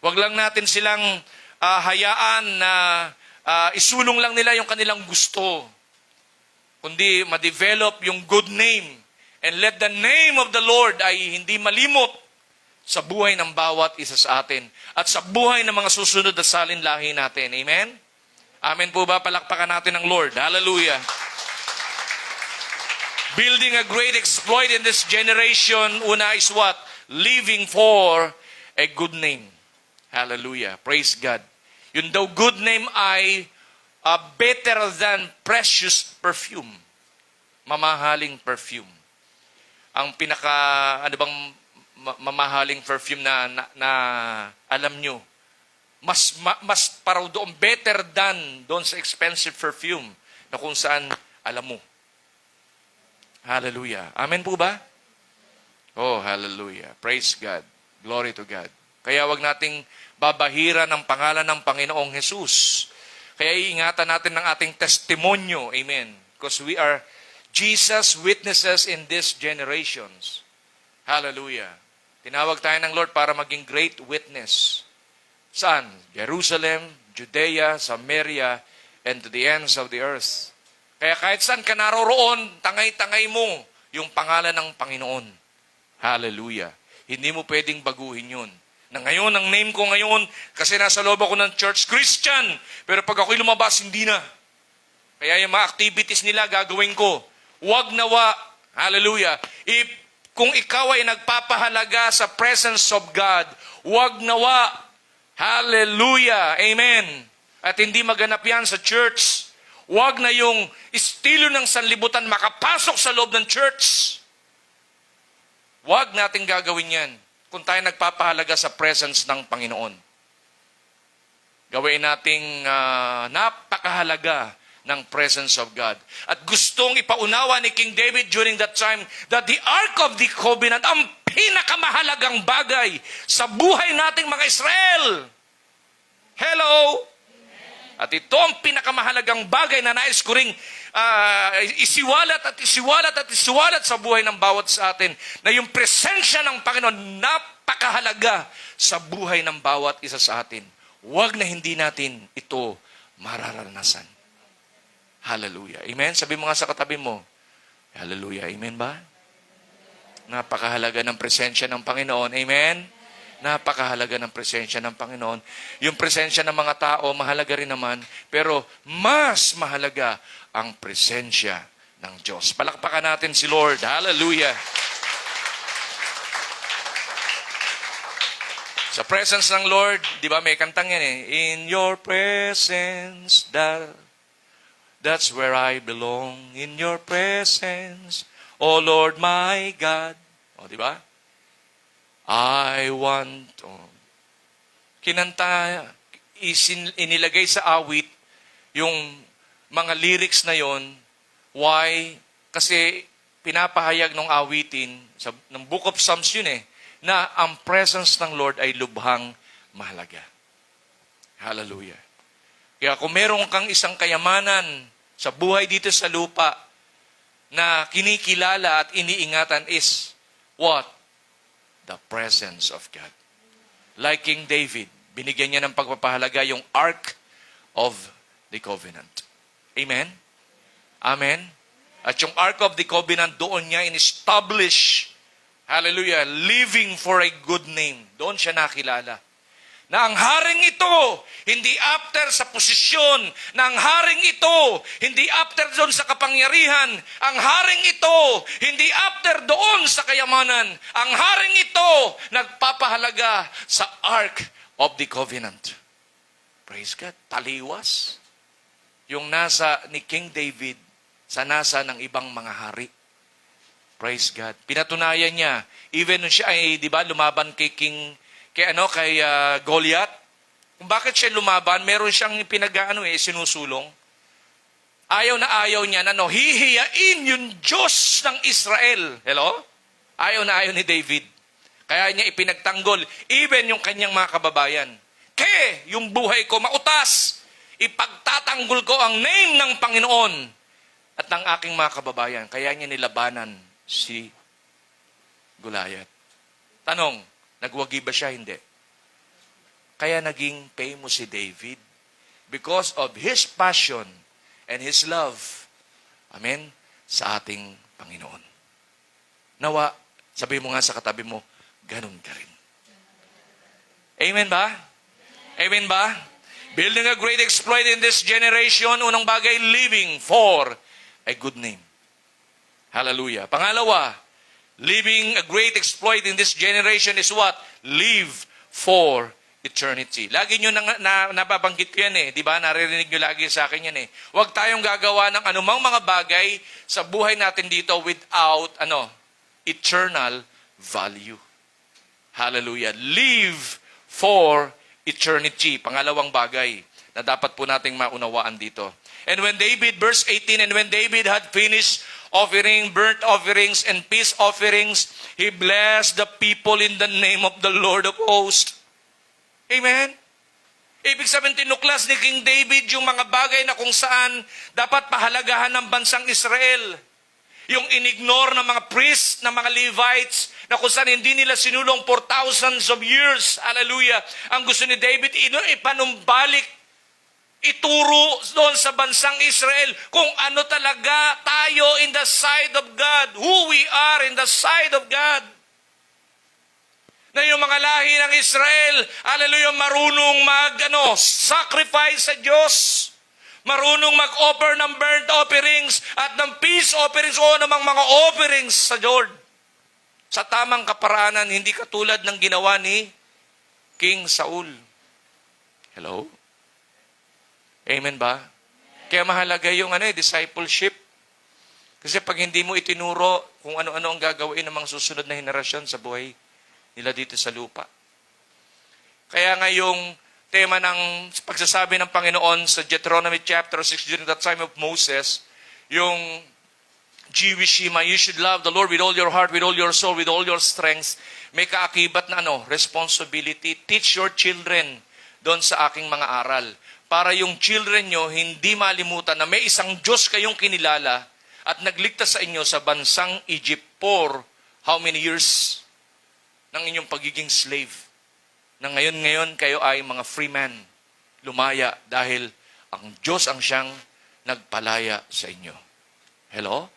Huwag lang natin silang hayaan na isulong lang nila yung kanilang gusto. Kundi ma-develop yung good name. And let the name of the Lord ay hindi malimot sa buhay ng bawat isa sa atin. At sa buhay ng mga susunod na salinlahi natin. Amen? Amen po ba? Palakpakan natin ang Lord. Hallelujah. Building a great exploit in this generation, una is what? Living for a good name. Hallelujah. Praise God. Yun daw good name ay better than precious perfume. Mamahaling perfume. Ang mamahaling perfume na alam nyo, mas paraw doon, better than doon sa expensive perfume na kung saan alam mo. Hallelujah. Amen po ba? Oh, hallelujah. Praise God. Glory to God. Kaya wag nating babahira ng pangalan ng Panginoong Jesus. Kaya iingatan natin ng ating testimonyo. Amen. Because we are Jesus witnesses in these generations. Hallelujah. Tinawag tayo ng Lord para maging great witness. Saan? Jerusalem, Judea, Samaria, and to the ends of the earth. Kaya kahit saan ka naroroon, tangay-tangay mo yung pangalan ng Panginoon. Hallelujah. Hindi mo pwedeng baguhin yun. Na ngayon, ang name ko ngayon, kasi nasa loob ako ng church, Christian. Pero pag ako'y lumabas, hindi na. Kaya yung mga activities nila, gagawin ko. Huwag nawa, hallelujah, kung ikaw ay nagpapahalaga sa presence of God, huwag nawa, hallelujah, amen. At hindi maganap yan sa church. Huwag na yung estilo ng sanlibutan makapasok sa loob ng church. Huwag natin gagawin yan kung tayo nagpapahalaga sa presence ng Panginoon. Gawin nating napakahalaga ng presence of God. At gustong ipaunawa ni King David during that time that the Ark of the Covenant, ang pinakamahalagang bagay sa buhay nating mga Israel. Hello? At ito ang pinakamahalagang bagay na nais ko ring isiwalat sa buhay ng bawat sa atin, na yung presensya ng Panginoon napakahalaga sa buhay ng bawat isa sa atin. Huwag na hindi natin ito mararanasan. Hallelujah. Amen? Sabi mo nga sa katabi mo, hallelujah. Amen ba? Napakahalaga ng presensya ng Panginoon. Amen? Napakahalaga ng presensya ng Panginoon. Yung presensya ng mga tao, mahalaga rin naman, pero mas mahalaga ang presensya ng Diyos. Palakpakan natin si Lord. Hallelujah. Sa presence ng Lord, di ba may kantang yan eh, in your presence, that's where I belong, in your presence, oh Lord my God. O, di ba? I want, kinanta, inilagay sa awit, yung mga lyrics na yon. Why? Kasi pinapahayag ng awitin, ng Book of Psalms yun na ang presence ng Lord ay lubhang mahalaga. Hallelujah. Kaya kung meron kang isang kayamanan sa buhay dito sa lupa na kinikilala at iniingatan is what? The presence of God. Like King David, binigyan niya ng pagpapahalaga yung Ark of the Covenant. Amen? Amen? At yung Ark of the Covenant, doon niya in-establish, hallelujah, living for a good name. Doon siya nakilala. Na ang haring ito, hindi after sa posisyon, na ang haring ito, hindi after doon sa kapangyarihan, ang haring ito, hindi after doon sa kayamanan, ang haring ito, nagpapahalaga sa Ark of the Covenant. Praise God. Taliwas. Yung nasa ni King David sa nasa ng ibang mga hari. Praise God. Pinatunayan niya, even nung siya ay, di ba, lumaban kay Goliath. Kung bakit siya lumaban, meron siyang sinusulong. Ayaw na ayaw niya na hihiyain yung Diyos ng Israel. Hello? Ayaw na ayaw ni David. Kaya niya ipinagtanggol, even yung kanyang mga kababayan. Yung buhay ko mautas, ipagtatanggol ko ang name ng Panginoon at ng aking mga kababayan. Kaya niya nilabanan si Goliath. Tanong, nagwagi ba siya? Hindi. Kaya naging famous si David because of his passion and his love. Amen? Sa ating Panginoon. Nawa, sabi mo nga sa katabi mo, ganun ka rin. Amen ba? Amen ba? Building a great exploit in this generation, unang bagay, living for a good name. Hallelujah. Pangalawa, living a great exploit in this generation is what? Live for eternity. Lagi nyo nababanggit ko yan Di ba? Naririnig nyo lagi sa akin yan Huwag tayong gagawa ng anumang mga bagay sa buhay natin dito without, eternal value. Hallelujah. Live for eternity. Pangalawang bagay na dapat po nating maunawaan dito. And when David, verse 18, and when David had finished offering burnt offerings and peace offerings, he blessed the people in the name of the Lord of hosts. Amen? Ibig sabihin, tinuklas ni King David yung mga bagay na kung saan dapat pahalagahan ng bansang Israel. Yung inignore ng mga priests, ng mga Levites, na kung saan hindi nila sinulong for thousands of years. Hallelujah. Ang gusto ni David, ipanumbalik, ituro doon sa bansang Israel kung ano talaga tayo in the sight of God. Who we are in the sight of God. Na yung mga lahi ng Israel, hallelujah, marunong sacrifice sa Diyos. Marunong mag-offer ng burnt offerings at ng peace offerings o namang mga offerings sa Lord. Sa tamang kaparaanan, hindi katulad ng ginawa ni King Saul. Hello? Amen ba? Kaya mahalaga yung discipleship. Kasi pag hindi mo itinuro kung ano-ano ang gagawin ng mga susunod na henerasyon sa buhay nila dito sa lupa. Kaya nga yung tema ng pagsasabi ng Panginoon sa Deuteronomy chapter 6 during the time of Moses, yung Jewish Shema, you should love the Lord with all your heart, with all your soul, with all your strength. May kaakibat na responsibility. Teach your children doon sa aking mga aral. Para yung children nyo hindi malimutan na may isang Diyos kayong kinilala at nagligtas sa inyo sa bansang Egypt for how many years ng inyong pagiging slave. Na ngayon kayo ay mga free man, lumaya dahil ang Diyos ang siyang nagpalaya sa inyo. Hello?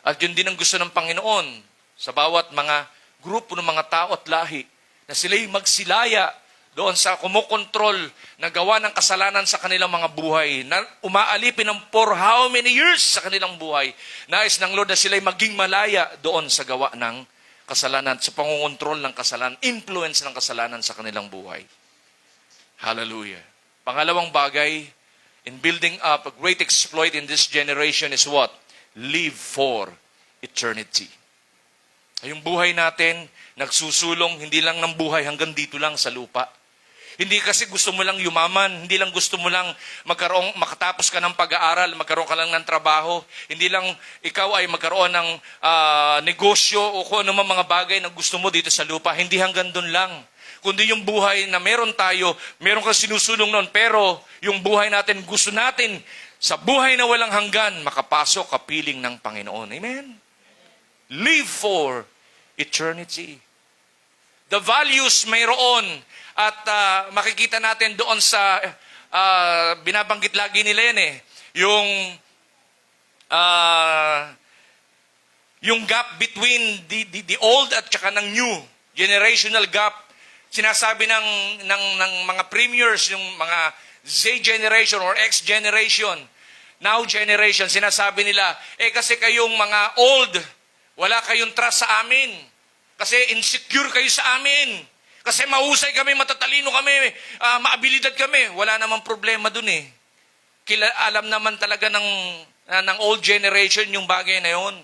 At yun din ang gusto ng Panginoon sa bawat mga grupo ng mga tao at lahi na sila'y magsilaya doon sa kumukontrol na gawa ng kasalanan sa kanilang mga buhay, na umaalipin ng for how many years sa kanilang buhay. Nais ng Lord na sila'y maging malaya doon sa gawa ng kasalanan, sa pangungontrol ng kasalanan, influence ng kasalanan sa kanilang buhay. Hallelujah. Pangalawang bagay, in building up a great exploit in this generation is what? Live for eternity. Yung buhay natin, nagsusulong hindi lang ng buhay hanggang dito lang sa lupa. Hindi kasi gusto mo lang yumaman, hindi lang gusto mo lang makatapos ka ng pag-aaral, magkaroon ka lang ng trabaho, hindi lang ikaw ay magkaroon ng negosyo o kung ano man mga bagay na gusto mo dito sa lupa. Hindi hanggang doon lang. Kundi yung buhay na meron tayo, meron kang sinusulong noon, pero yung buhay natin, gusto natin sa buhay na walang hanggan, makapasok kapiling ng Panginoon. Amen? Live for eternity. The values mayroon at makikita natin doon sa binabanggit lagi nila yan yung gap between the old at saka ng new, generational gap. Sinasabi ng mga premiers, yung mga Z generation or X generation, now generation, sinasabi nila, kasi kayong mga old, wala kayong trust sa amin. Kasi insecure kayo sa amin. Kasi mahusay kami, matatalino kami, maabilidad kami. Wala namang problema dun eh. Alam naman talaga ng old generation yung bagay na yun.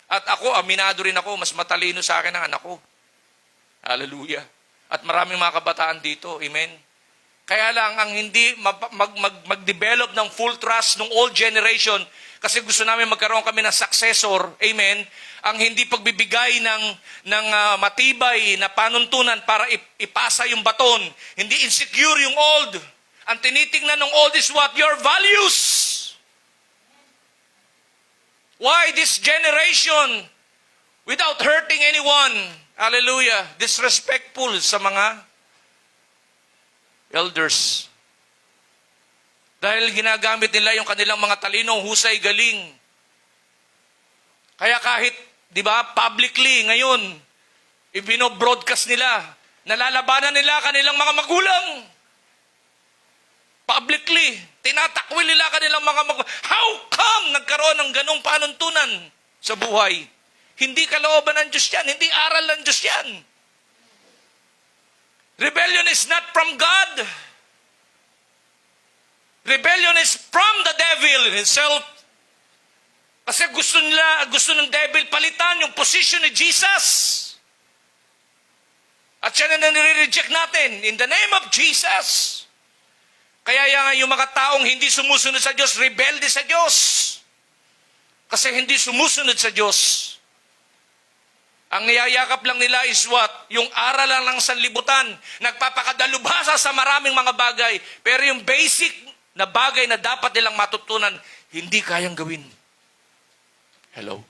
At ako, aminado rin ako, mas matalino sa akin ang anak ko. Hallelujah. At maraming mga kabataan dito. Amen. Kaya lang, ang hindi mag-develop ng full trust ng old generation, kasi gusto namin magkaroon kami ng successor, amen, ang hindi pagbibigay ng matibay na panuntunan para ipasa yung baton. Hindi insecure yung old. Ang tinitingnan ng old is what? Your values. Why this generation, without hurting anyone, hallelujah, disrespectful sa mga elders. Dahil ginagamit nila yung kanilang mga talino, husay, galing. Kaya kahit, di ba, publicly ngayon, ibino-broadcast nila, nalalabanan nila kanilang mga magulang. Publicly, tinatakwil nila kanilang mga magulang. How come nagkaroon ng ganong panuntunan sa buhay? Hindi kalooban ng Diyos yan, hindi aral ng Diyos yan. Rebellion is not from God. Rebellion is from the devil himself. Kasi gusto ng devil palitan yung position ni Jesus. At siya na nire-reject natin in the name of Jesus. Kaya yung mga taong hindi sumusunod sa Diyos, rebelde sa Diyos. Kasi hindi sumusunod sa Diyos. Ang niyayakap lang nila is what? Yung aral lang ng sanlibutan. Nagpapakadalubhasa sa maraming mga bagay. Pero yung basic na bagay na dapat nilang matutunan, hindi kayang gawin. Hello?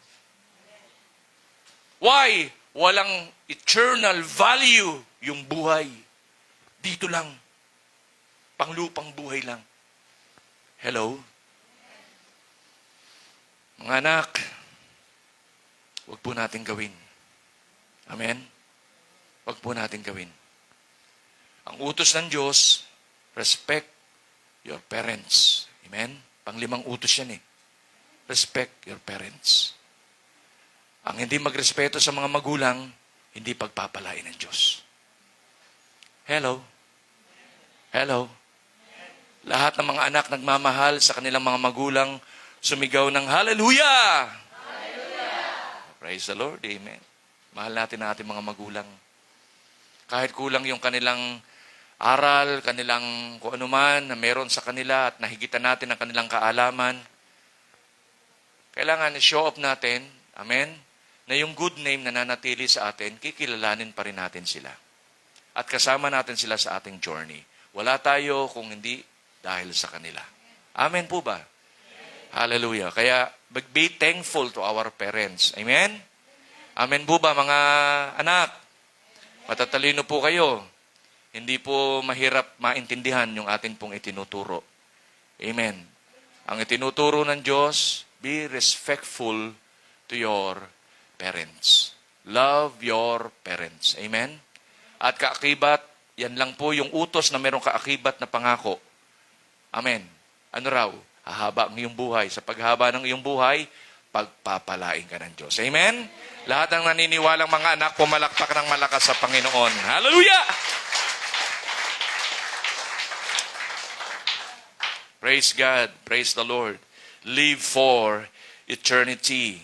Why? Walang eternal value yung buhay. Dito lang. Panglupang buhay lang. Hello? Mga anak, huwag po natin gawin. Amen? Huwag po natin gawin. Ang utos ng Diyos, respect your parents. Amen? Panglimang utos yan eh. Respect your parents. Ang hindi magrespeto sa mga magulang, hindi pagpapalain ng Diyos. Hello? Hello? Lahat ng mga anak nagmamahal sa kanilang mga magulang, sumigaw ng hallelujah! Hallelujah! Praise the Lord. Amen. Mahal natin ang ating mga magulang. Kahit kulang yung kanilang aral, kanilang kung ano man na meron sa kanila at nahigitan natin ang kanilang kaalaman, kailangan show up natin, amen, na yung good name na nanatili sa atin, kikilalanin pa rin natin sila. At kasama natin sila sa ating journey. Wala tayo kung hindi dahil sa kanila. Amen po ba? Hallelujah. Kaya be thankful to our parents. Amen? Amen po ba mga anak? Matatalino po kayo. Hindi po mahirap maintindihan yung atin pong itinuturo. Amen. Ang itinuturo ng Diyos, be respectful to your parents. Love your parents. Amen? At kaakibat, yan lang po yung utos na merong kaakibat na pangako. Amen. Ano raw? Hahaba ang iyong buhay. Sa paghaba ng iyong buhay, pagpapalain ka ng Diyos. Amen? Lahat ng naniniwalang mga anak, pumalakpak ng malakas sa Panginoon. Hallelujah! Praise God. Praise the Lord. Live for eternity.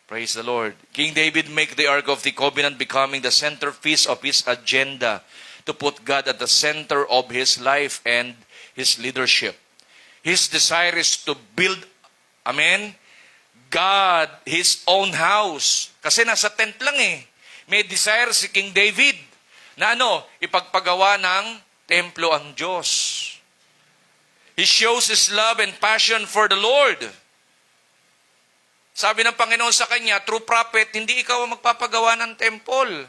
Praise the Lord. King David made the Ark of the Covenant becoming the centerpiece of his agenda to put God at the center of his life and his leadership. His desire is to build, amen, God, his own house. Kasi nasa tent lang eh. May desire si King David na ipagpagawa ng templo ang Diyos. He shows his love and passion for the Lord. Sabi ng Panginoon sa kanya, true prophet, hindi ikaw ang magpapagawa ng temple.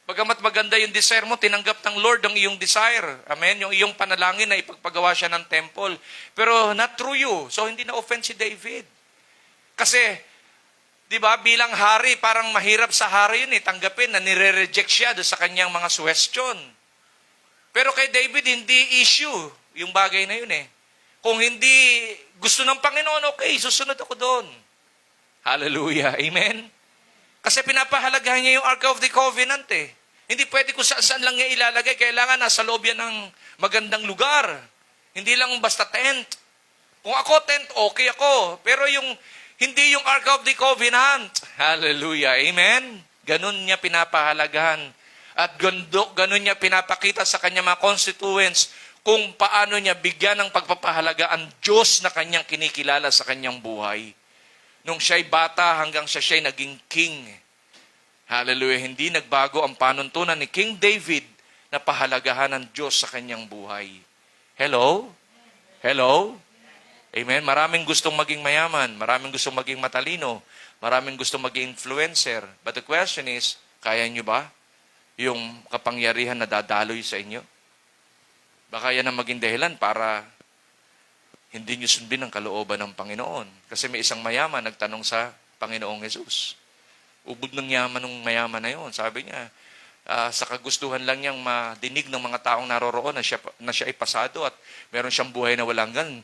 Bagamat maganda yung desire mo, tinanggap ng Lord ang iyong desire. Amen? Yung iyong panalangin na ipagpagawa siya ng temple. Pero not through you. So hindi na-offend si David. Kasi, di ba, bilang hari, parang mahirap sa hari yun tanggapin na nire-reject siya doon sa kanyang mga question. Pero kay David, hindi issue yung bagay na yun Kung hindi gusto ng Panginoon, okay, susunod ako doon. Hallelujah. Amen? Kasi pinapahalagahan niya yung Ark of the Covenant Hindi pwede kung saan lang niya ilalagay. Kailangan nasa loob yan ng magandang lugar. Hindi lang basta tent. Kung ako tent, okay ako. Pero hindi yung Ark of the Covenant. Hallelujah. Amen? Ganun niya pinapahalagahan. At ganun niya pinapakita sa kanya mga constituents kung paano niya bigyan ng pagpapahalaga ang Diyos na kanyang kinikilala sa kanyang buhay. Nung siya'y bata hanggang siya'y naging king. Hallelujah. Hindi nagbago ang panuntunan ni King David na pahalagahan ng Diyos sa kanyang buhay. Hello? Hello? Amen? Maraming gustong maging mayaman. Maraming gustong maging matalino. Maraming gustong maging influencer. But the question is, kaya nyo ba yung kapangyarihan na dadaloy sa inyo? Baka yan ang maging dahilan para hindi nyo sundin ang kalooban ng Panginoon. Kasi may isang mayaman nagtanong sa Panginoong Jesus. Ubod ng yaman ng mayaman na yun. Sabi niya, sa kagustuhan lang niyang madinig ng mga taong naroroon na siya ay pasado at meron siyang buhay na walang hanggan.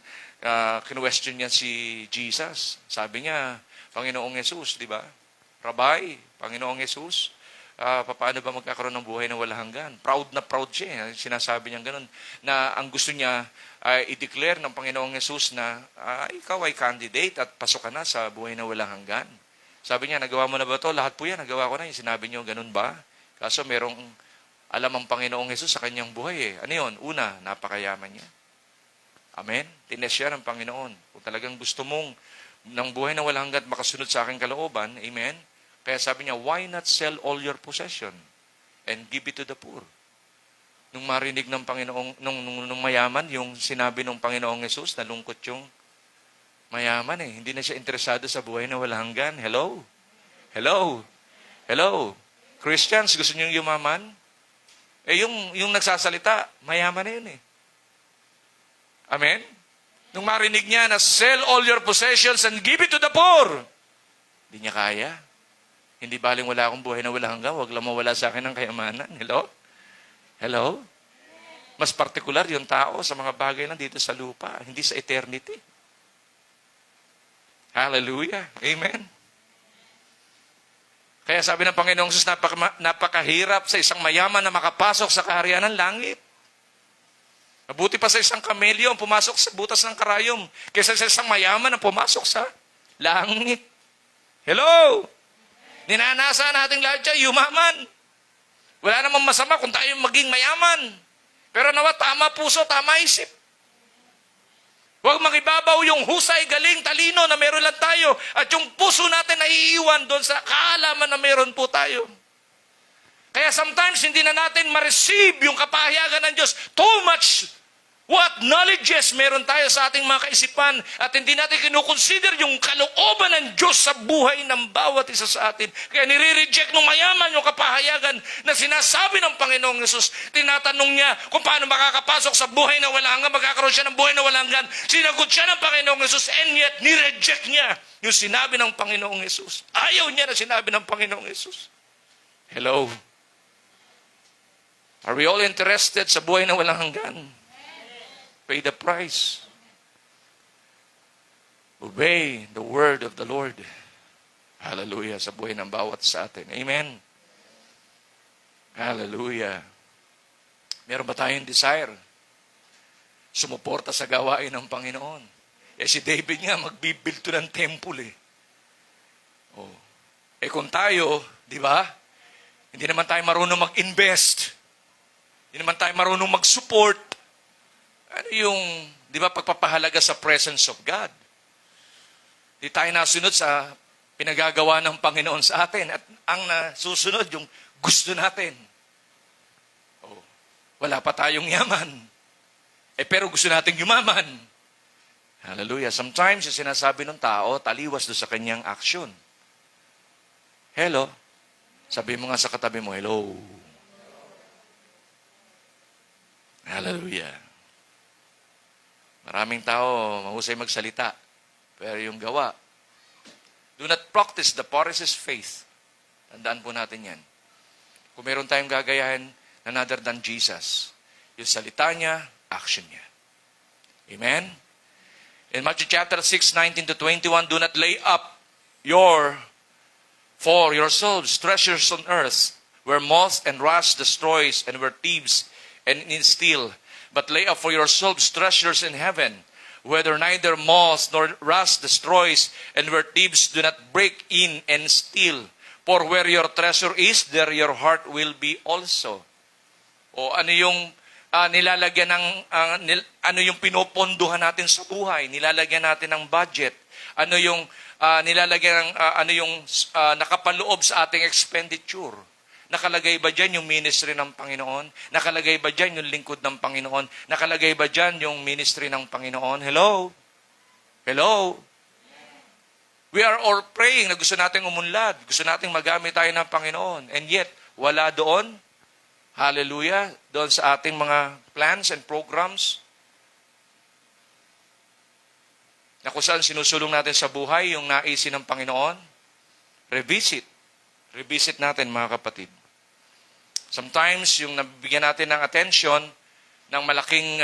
Kinwestiyon niya si Jesus. Sabi niya, Panginoong Jesus, di ba? Rabbi, Panginoong Jesus, paano ba magkakaroon ng buhay na walang hanggan? Proud na proud siya. Sinasabi niya ganun. Na ang gusto niya i-declare ng Panginoong Jesus na ikaw ay candidate at pasok ka na sa buhay na walang hanggan. Sabi niya, nagawa mo na ba ito? Lahat po yan, nagawa ko na. Sinabi niyo, ganun ba? Kaso merong alam ang Panginoong Jesus sa kanyang buhay Ano yun? Una, napakayaman niya. Amen? Tines siya ng Panginoon. Kung talagang gusto mong ng buhay na walang hanggan makasunod sa aking kalooban, amen? Kaya sabi niya, why not sell all your possession and give it to the poor? Nung marinig ng Panginoong, nung mayaman, yung sinabi ng Panginoong Jesus, nalungkot yung mayaman Hindi na siya interesado sa buhay na walang hanggan. Hello? Hello? Hello? Christians, gusto niyo yumaman? Yung nagsasalita, mayaman na yun Amen? Nung marinig niya na sell all your possessions and give it to the poor, hindi niya kaya. Hindi baling wala akong buhay na walang hanggan, wag lang mawala sa akin ng kayamanan. Hello? Hello? Mas partikular yung tao sa mga bagay lang dito sa lupa, hindi sa eternity. Hallelujah. Amen. Kaya sabi ng Panginoong Jesus, napakahirap sa isang mayaman na makapasok sa kaharian ng langit. Mabuti pa sa isang kamelyo ang pumasok sa butas ng karayom kaysa sa isang mayaman na pumasok sa langit. Hello? Ninanasa natin lahat siya, yumaman. Wala namang masama kung tayo maging mayaman. Pero nawa, tama puso, tama isip. Huwag magibabaw yung husay, galing, talino na meron lang tayo at yung puso natin na iiwan doon sa kaalaman na meron po tayo. Kaya sometimes hindi na natin ma-receive yung kapahayagan ng Diyos. Too much what knowledges meron tayo sa ating mga kaisipan at hindi natin kinukonsider yung kalooban ng Diyos sa buhay ng bawat isa sa atin. Kaya nire-reject ng mayaman yung kapahayagan na sinasabi ng Panginoong Jesus. Tinatanong niya kung paano makakapasok sa buhay na walang hanggan, magkakaroon siya ng buhay na walang hanggan. Sinagot siya ng Panginoong Jesus and yet nireject niya yung sinabi ng Panginoong Jesus. Ayaw niya na sinabi ng Panginoong Jesus. Hello? Are we all interested sa buhay na walang hanggan? Pay the price. Obey the word of the Lord. Hallelujah. Sa buhay ng bawat sa atin. Amen. Hallelujah. Meron ba tayong desire? Sumuporta sa gawain ng Panginoon. Si David nga, magbibuild to ng temple kung tayo, di ba? Hindi naman tayo marunong mag-invest. Hindi naman tayo marunong mag-support. Ano yung, di ba, pagpapahalaga sa presence of God? Di tayo nasunod sa pinagagawa ng Panginoon sa atin. At ang nasusunod, yung gusto natin. Oh, wala pa tayong yaman. Pero gusto nating yumaman. Hallelujah. Sometimes, yung sinasabi ng tao, taliwas doon sa kanyang aksyon. Hello. Sabi mo nga sa katabi mo, hello. Hallelujah. Maraming tao, mahusay magsalita. Pero yung gawa, do not practice the Pharisees' faith. Tandaan po natin yan. Kung meron tayong gagayahin na other than Jesus, yung salita niya, action niya. Amen? In Matthew chapter 6, 19 to 21, do not lay up for yourselves treasures on earth, where moth and rust destroys, and where thieves and steal. But lay up for yourselves treasures in heaven, whether neither moth nor rust destroys, and where thieves do not break in and steal. For where your treasure is, there your heart will be also. O ano yung nilalagyan ng, ano yung pinopondohan natin sa buhay? Nilalagyan natin ng budget. Ano yung nilalagyan ng, ano yung nakapaloob sa ating expenditure? Nakalagay ba dyan yung ministry ng Panginoon? Nakalagay ba dyan yung lingkod ng Panginoon? Nakalagay ba dyan yung ministry ng Panginoon? Hello? Hello? We are all praying na gusto nating umunlad. Gusto nating magamit tayo ng Panginoon. And yet, wala doon. Hallelujah. Doon sa ating mga plans and programs. Na kung saan sinusulong natin sa buhay yung naisin ng Panginoon. Revisit. Revisit natin mga kapatid. Sometimes, yung nabigyan natin ng attention, ng malaking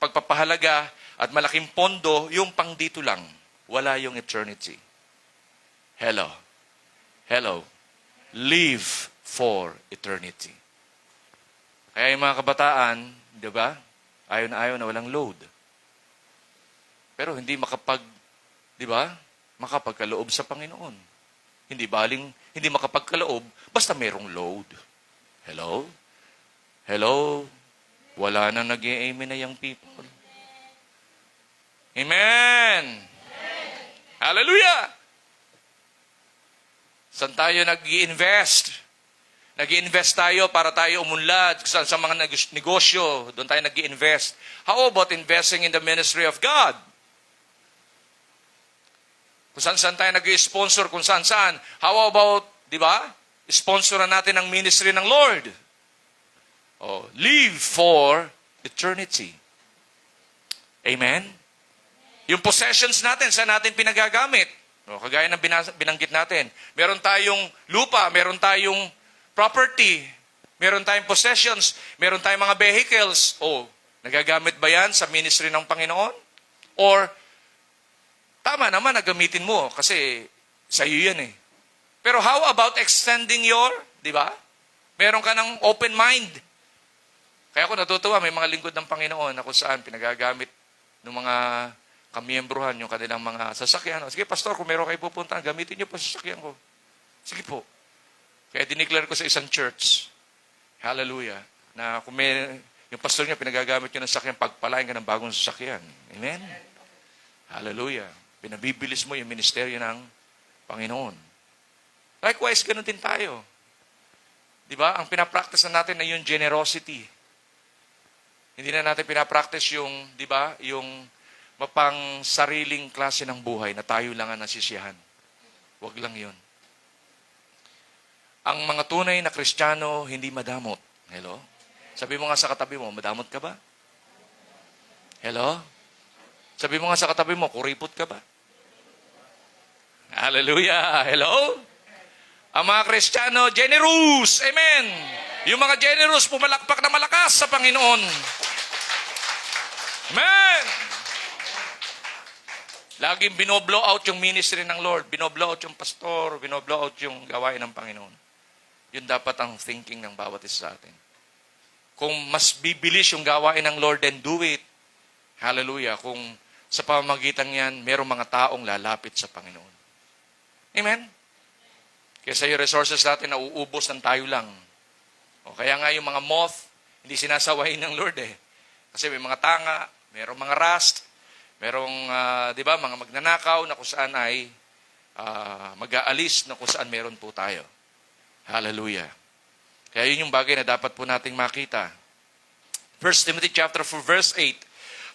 pagpapahalaga at malaking pondo, yung pang dito lang. Wala yung eternity. Hello. Hello. Live for eternity. Kaya yung mga kabataan, di ba? Ayaw na walang load. Pero hindi di ba? Makapagkaloob sa Panginoon. Hindi makapagkaloob, basta merong load. Hello? Hello? Wala na nag-i-amen na yung people. Amen! Hallelujah! Saan tayo nag-i-invest? Nag-i-invest tayo para tayo umunlad sa mga negosyo. Doon tayo nag-i-invest. How about investing in the ministry of God? Kung saan tayo nag-i-sponsor, kung saan. How about, di ba? Sponsoran natin ang ministry ng Lord. Oh, live for eternity. Amen? Yung possessions natin, saan natin pinagagamit? O, kagaya ng binanggit natin. Meron tayong lupa, meron tayong property, meron tayong possessions, meron tayong mga vehicles. O, nagagamit ba yan sa ministry ng Panginoon? Or, tama naman, nagamitin mo kasi sa iyo yan eh. Pero how about extending di ba? Meron ka ng open mind. Kaya ako natutuwa, may mga lingkod ng Panginoon na kung saan pinagagamit ng mga kamiyembruhan yung kanilang mga sasakyan. Sige, pastor, kung meron kayo pupuntahan, gamitin niyo po sasakyan ko. Sige po. Kaya dineclare ko sa isang church, hallelujah, na kung yung pastor niya pinagagamit niyo ng sasakyan, pagpalain ka ng bagong sasakyan. Amen? Hallelujah. Pinabibilis mo yung ministeryo ng Panginoon. Likewise, ganun din tayo. Di ba? Ang pinapractice na natin ay yung generosity. Hindi na natin pinapractice yung, di ba, yung mapang sariling klase ng buhay na tayo lang ang nasisiyahan. Huwag lang yun. Ang mga tunay na Kristiyano, hindi madamot. Hello? Sabi mo nga sa katabi mo, madamot ka ba? Hello? Sabi mo nga sa katabi mo, kuripot ka ba? Hallelujah! Hello? Ang mga Kristiyano, generous! Amen! Yung mga generous, pumalakpak na malakas sa Panginoon. Amen! Laging binoblow out yung ministry ng Lord. Binoblow out yung pastor. Binoblow out yung gawain ng Panginoon. Yun dapat ang thinking ng bawat isa sa atin. Kung mas bibilis yung gawain ng Lord, then do it. Hallelujah. Kung sa pamamagitan yan, merong mga taong lalapit sa Panginoon. Amen? Kaya sa yung resources natin, nauubos ng tayo lang. O kaya nga yung mga moth Hindi sinasawayin ng Lord eh. Kasi may mga tanga, merong mga rust, merong, di ba, mga magnanakaw na kung saan ay mag-aalis na kung saan meron po tayo. Hallelujah. Kaya yun yung bagay na dapat po nating makita. 1 Timothy chapter 4 verse 8.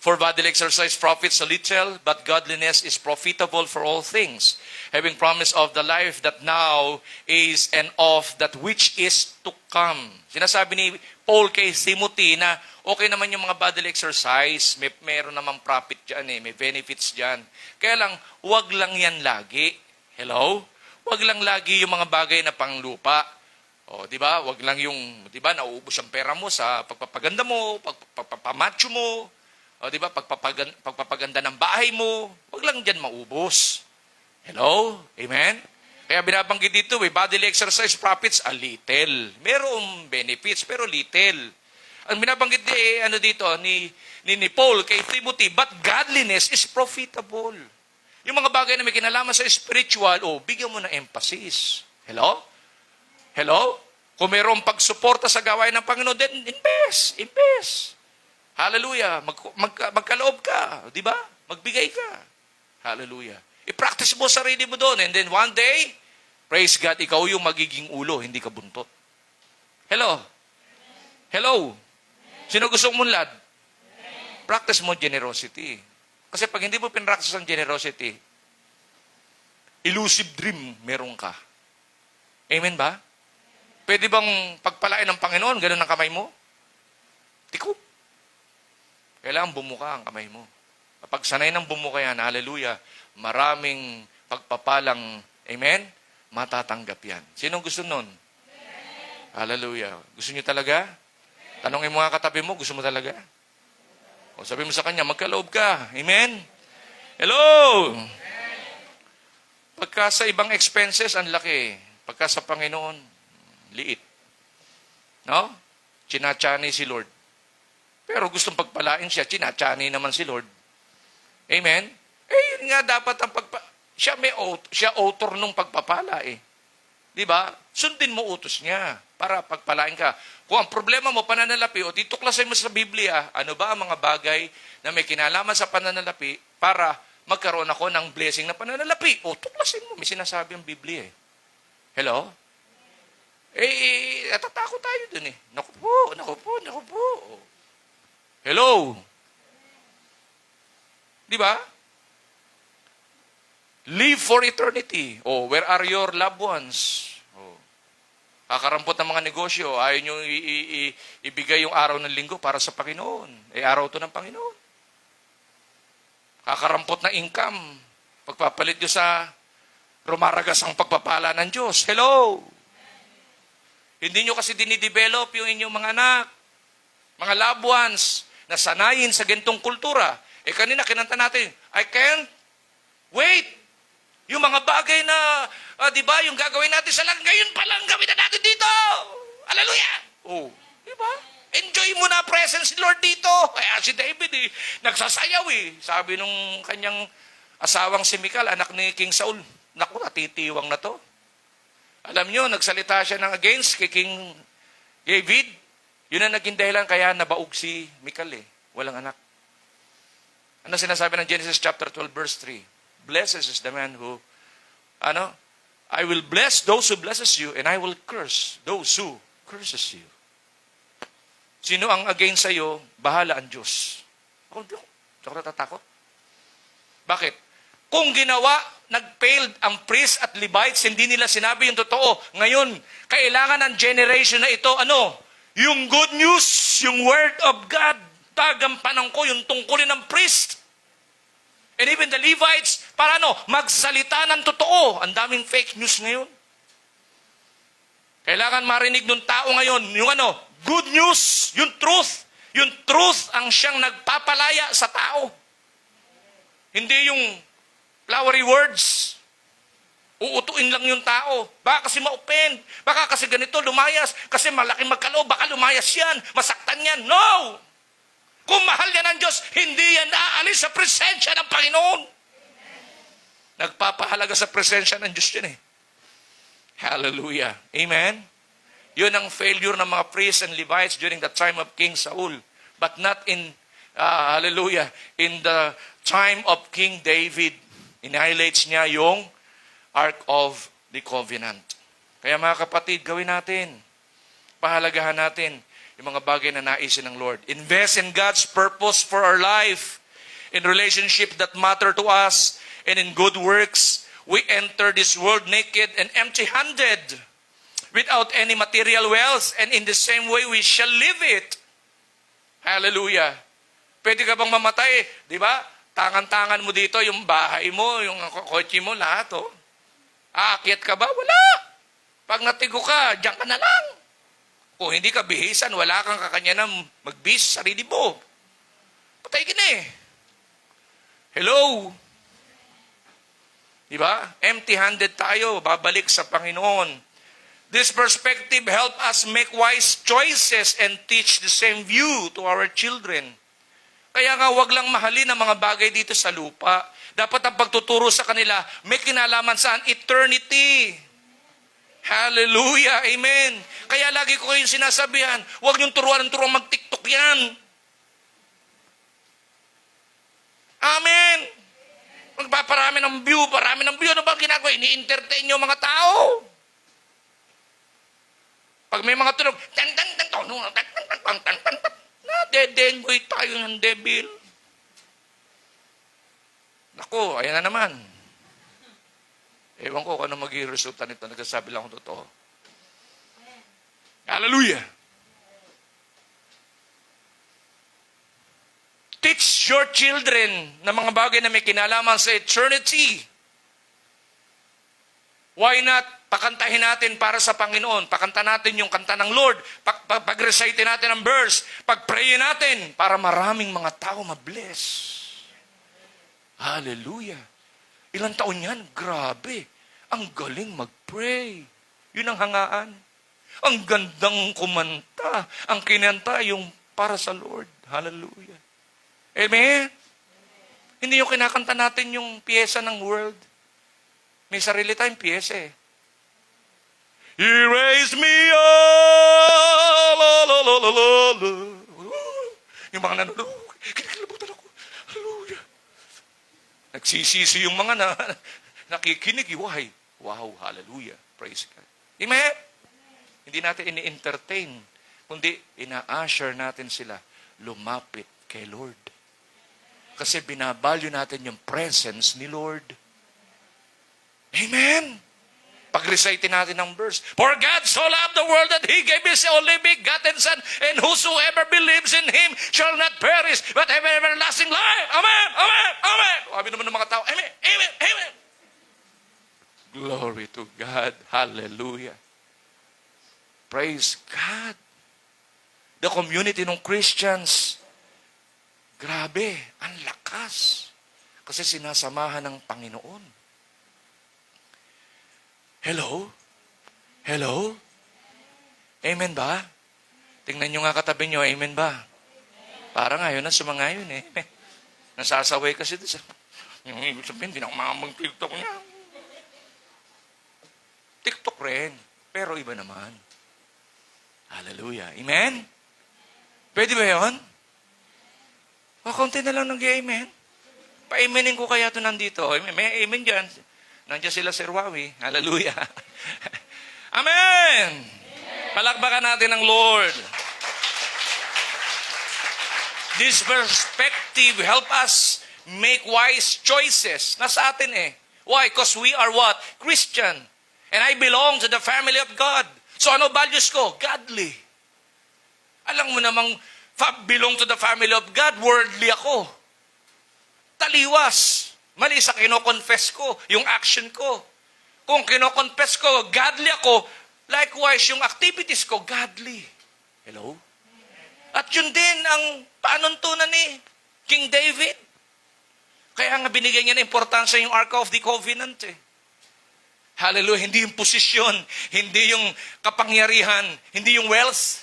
For bodily exercise profits a little, but godliness is profitable for all things, having promise of the life that now is and of that which is to come. Sinasabi ni Paul kay Timothy na okay naman yung mga bodily exercise, meron namang profit dyan may benefits dyan. Kaya lang, wag lang yan lagi. Hello? Wag lang lagi yung mga bagay na panglupa. O, di ba? Wag lang yung, di ba, nauubos ang pera mo sa pagpapaganda mo, pagpapamacho mo, o, di ba, pagpapaganda ng bahay mo. Wag lang dyan maubos. Hello? Amen? Kaya binabanggit dito, bodily exercise profits a little. Merong benefits, pero little. Ang binabanggit dito ni Paul kay Timothy, but godliness is profitable. Yung mga bagay na may kinalaman sa spiritual, bigyan mo ng emphasis. Hello? Hello? Kung mayroong pagsuporta sa gawain ng Panginoon, then invest. Hallelujah. Magkaloob ka. Di ba? Magbigay ka. Hallelujah. I-practice mo sarili mo doon. And then one day, praise God, ikaw yung magiging ulo, hindi ka buntot. Hello? Hello? Sino gusto mong lad? Practice mo generosity. Kasi pag hindi mo pinractice ang generosity, elusive dream meron ka. Amen ba? Pwede bang pagpalain ng Panginoon, ganun ang kamay mo? Tiko. Kailangan bumuka ang kamay mo. Kapag sanay ng bumuka yan, hallelujah, maraming pagpapalang, amen, matatanggap yan. Sinong gusto nun? Hallelujah. Gusto niyo talaga? Tanongin mo nga katabi mo, gusto mo talaga? O sabi mo sa kanya, magkaloob ka. Amen? Hello! Pagka sa ibang expenses, ang laki. Pagka sa Panginoon, liit. No? Chinachani si Lord. Pero gustong pagpalain siya, chinachani naman si Lord. Amen? Yun nga dapat ang siya author nung pagpapala Di ba? Sundin mo utos niya para pagpalain ka. Kung ang problema mo, pananalapi, o tituklasin mo sa Biblia, ano ba ang mga bagay na may kinalaman sa pananalapi para magkaroon ako ng blessing na pananalapi? O tuklasin mo, may sinasabi ang Biblia Hello? Natatakot tayo dun Naku po. Hello? Di ba? Live for eternity. Where are your loved ones? Kakarampot ng mga negosyo, ayaw nyo ibigay yung araw ng linggo para sa Panginoon. Araw to ng Panginoon. Kakarampot ng income, pagpapalit nyo sa rumaragas ang pagpapala ng Diyos. Hello? Hindi nyo kasi dinidevelop yung inyong mga anak, mga loved ones, na sanayin sa gantong kultura. Kanina kinanta natin, I can't wait. Yung mga bagay na, di ba, yung gagawin natin sa lang, ngayon pa lang gawin na natin dito. Hallelujah. Di ba? Enjoy mo na presence ni Lord dito. Kaya si David, nagsasayaw Sabi nung kanyang asawang si Michal, anak ni King Saul, naku, natitiwang na to. Alam nyo, nagsalita siya ng against kay King David. Yun ang naging dahilan kaya nabaog si Michal Walang anak. Ano sinasabi ng Genesis chapter 12 verse 3? Blessed is the man who, I will bless those who blesses you and I will curse those who curses you. Sino ang against sa'yo, bahala ang Diyos. Ako natatakot. Bakit? Kung ginawa, nag-failed ang priest at Levites, hindi nila sinabi yung totoo. Ngayon, kailangan ng generation na ito, yung good news, yung word of God, tagampanan ko yung tungkulin ng priest. And even the Levites, para magsalita ng totoo. Ang daming fake news ngayon. Kailangan marinig ng tao ngayon, yung good news, yung truth. Yung truth ang siyang nagpapalaya sa tao. Hindi yung flowery words. Uutuin lang yung tao. Baka kasi ma-offend. Baka kasi ganito, lumayas. Kasi malaki magkaloob, baka lumayas yan. Masaktan yan. No! Kung mahal yan ng Diyos, hindi yan aalis sa presensya ng Panginoon. Nagpapahalaga sa presensya ng Diyos yan Hallelujah. Amen? Yun ang failure ng mga priests and Levites during the time of King Saul. But not in, hallelujah, in the time of King David. In-highlights niya yung Ark of the Covenant. Kaya mga kapatid, gawin natin. Pahalagahan natin yung mga bagay na naisin ng Lord. Invest in God's purpose for our life, in relationship that matter to us, and in good works. We enter this world naked and empty-handed, without any material wealth, and in the same way we shall live it. Hallelujah. Pwede ka bang mamatay? Di ba? Tangan-tangan mo dito, yung bahay mo, yung kotse mo, lahat, oh. Aakyat ka ba? Wala. Pag natigo ka, diyan ka na lang. Kung hindi ka bihisan, wala kang kakanya na magbihis sa sarili mo. Patay ka na eh. Hello? Diba? Empty-handed tayo, babalik sa Panginoon. This perspective help us make wise choices and teach the same view to our children. Kaya nga, wag lang mahalin ang mga bagay dito sa lupa. Dapat ang pagtuturo sa kanila, may kinalaman saan? Eternity. Hallelujah. Amen. Kaya lagi ko kayong sinasabihan, huwag niyong turuan ng turuan mag-TikTok yan. Amen. Magpaparami ng view, parami ng view. Ano ba ginagawa? Ini-entertain niyo mga tao. Pag may mga tunog, nadedengoy tayo ng devil. Naku, ayan na naman. Ewan ko kung ano magiging resulta nito. Nagsasabi lang akong totoo. Hallelujah! Teach your children na mga bagay na may kinalaman sa eternity. Why not? Pakantahin natin para sa Panginoon. Pakanta natin yung kanta ng Lord. Pag-recite natin ang verse. Pag-pray natin para maraming mga tao ma-bless. Hallelujah. Ilang taon yan? Grabe. Ang galing mag-pray. Yun ang hangaan. Ang gandang kumanta. Ang kinanta yung para sa Lord. Hallelujah. Amen? Hindi yung kinakanta natin yung piyesa ng world. May sarili tayong piyesa eh. He raised me up. La, la, la, la, la, la. Yung mga nanonood, kinikilabutan ako. Hallelujah. Nagsisisi yung mga nakikinig. Why? Wow, hallelujah. Praise God. Amen? Hindi natin ini-entertain, kundi ina-usher natin sila lumapit kay Lord. Kasi binabalyo natin yung presence ni Lord. Amen? Pag-recite natin ng verse. For God so loved the world that He gave His only begotten Son, and whosoever believes in Him shall not perish, but have everlasting life. Amen! Amen! Amen! Sabi naman ng mga tao, Amen! Amen! Amen! Glory to God. Hallelujah. Praise God. The community ng Christians, grabe, ang lakas. Kasi sinasamahan ng Panginoon. Hello? Hello? Amen ba? Tingnan nyo nga katabi nyo, amen ba? Parang ngayon na sumangayon eh. Nasasaway kasi doon sa... Yung ibig sabihin, hindi na kumamang TikTok niya. TikTok rin, pero iba naman. Hallelujah. Amen? Pwede ba yun? O, konti na lang nag-amen. Pa-amenin ko kaya ito nandito. May amen dyan. Nandiyan sila Sir Wawi. Hallelujah. Amen! Palakpakan natin ang Lord. This perspective help us make wise choices. Nasa atin eh. Why? Because we are what? Christian. And I belong to the family of God. So ano values ko? Godly. Alam mo namang belong to the family of God, worldly ako. Taliwas. Mali sa kinoconfess ko, yung action ko. Kung kinoconfess ko, godly ako, likewise, yung activities ko, godly. Hello? At yun din ang panuntunan ni King David. Kaya nga binigyan niya ng importansya yung Ark of the Covenant eh. Hallelujah. Hindi yung posisyon, hindi yung kapangyarihan, hindi yung wealth.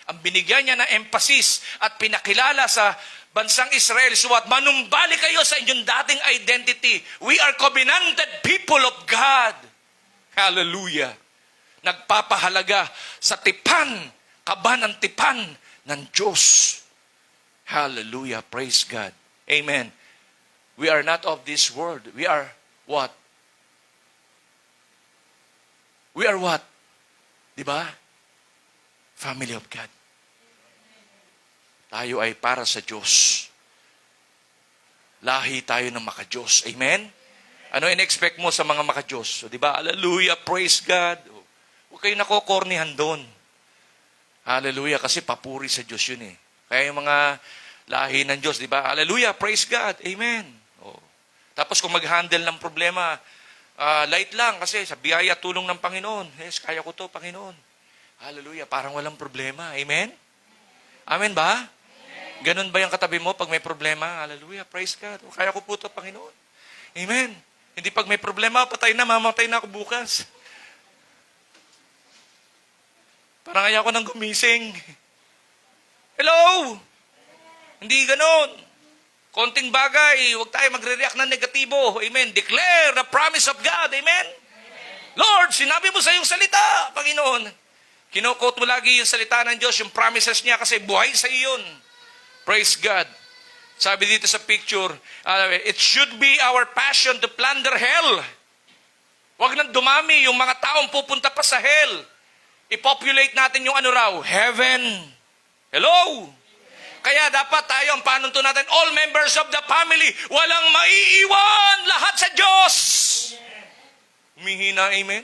Ang binigyan niya ng emphasis at pinakilala sa bansang Israel, suwat, manumbalik kayo sa inyong dating identity. We are covenanted people of God. Hallelujah. nagpapahalaga sa tipan, kaba ng tipan ng Diyos. Hallelujah. Praise God. Amen. We are not of this world. We are what? We are what? Diba? Family of God. Tayo ay para sa Diyos. Lahi tayo ng maka-Diyos. Amen? Ano in-expect mo sa mga maka-Diyos? So, diba? Hallelujah, praise God. Huwag kayo nakokornihan doon. Hallelujah, kasi papuri sa Diyos yun eh. Kaya yung mga lahi ng Diyos, diba? Hallelujah, praise God. Amen. Oh. Tapos kung mag-handle ng problema, light lang kasi sa biyaya tulong ng Panginoon. Yes, kaya ko to, Panginoon. Hallelujah, parang walang problema. Amen? Amen ba? Ganun ba yung katabi mo pag may problema? Hallelujah, praise God. O, kaya ko po ito, Panginoon. Amen. Hindi pag may problema, patay na, mamatay na ako bukas. Parang ayaw ko nang gumising. Hello? Hindi ganun. Konting bagay, huwag tayo magre-react ng negatibo. Amen. Declare the promise of God. Amen. Lord, sinabi mo sa iyong salita, Panginoon. Kino-quote mo lagi yung salita ng Diyos, yung promises niya kasi buhay sa iyon. Praise God. Sabi dito sa picture, it should be our passion to plunder hell. Huwag nang dumami yung mga taong pupunta pa sa hell. I-populate natin yung ano raw, heaven. Hello? Kaya dapat tayo, ang panunto natin, all members of the family, walang maiiwan, lahat sa Diyos. Humihina, amen?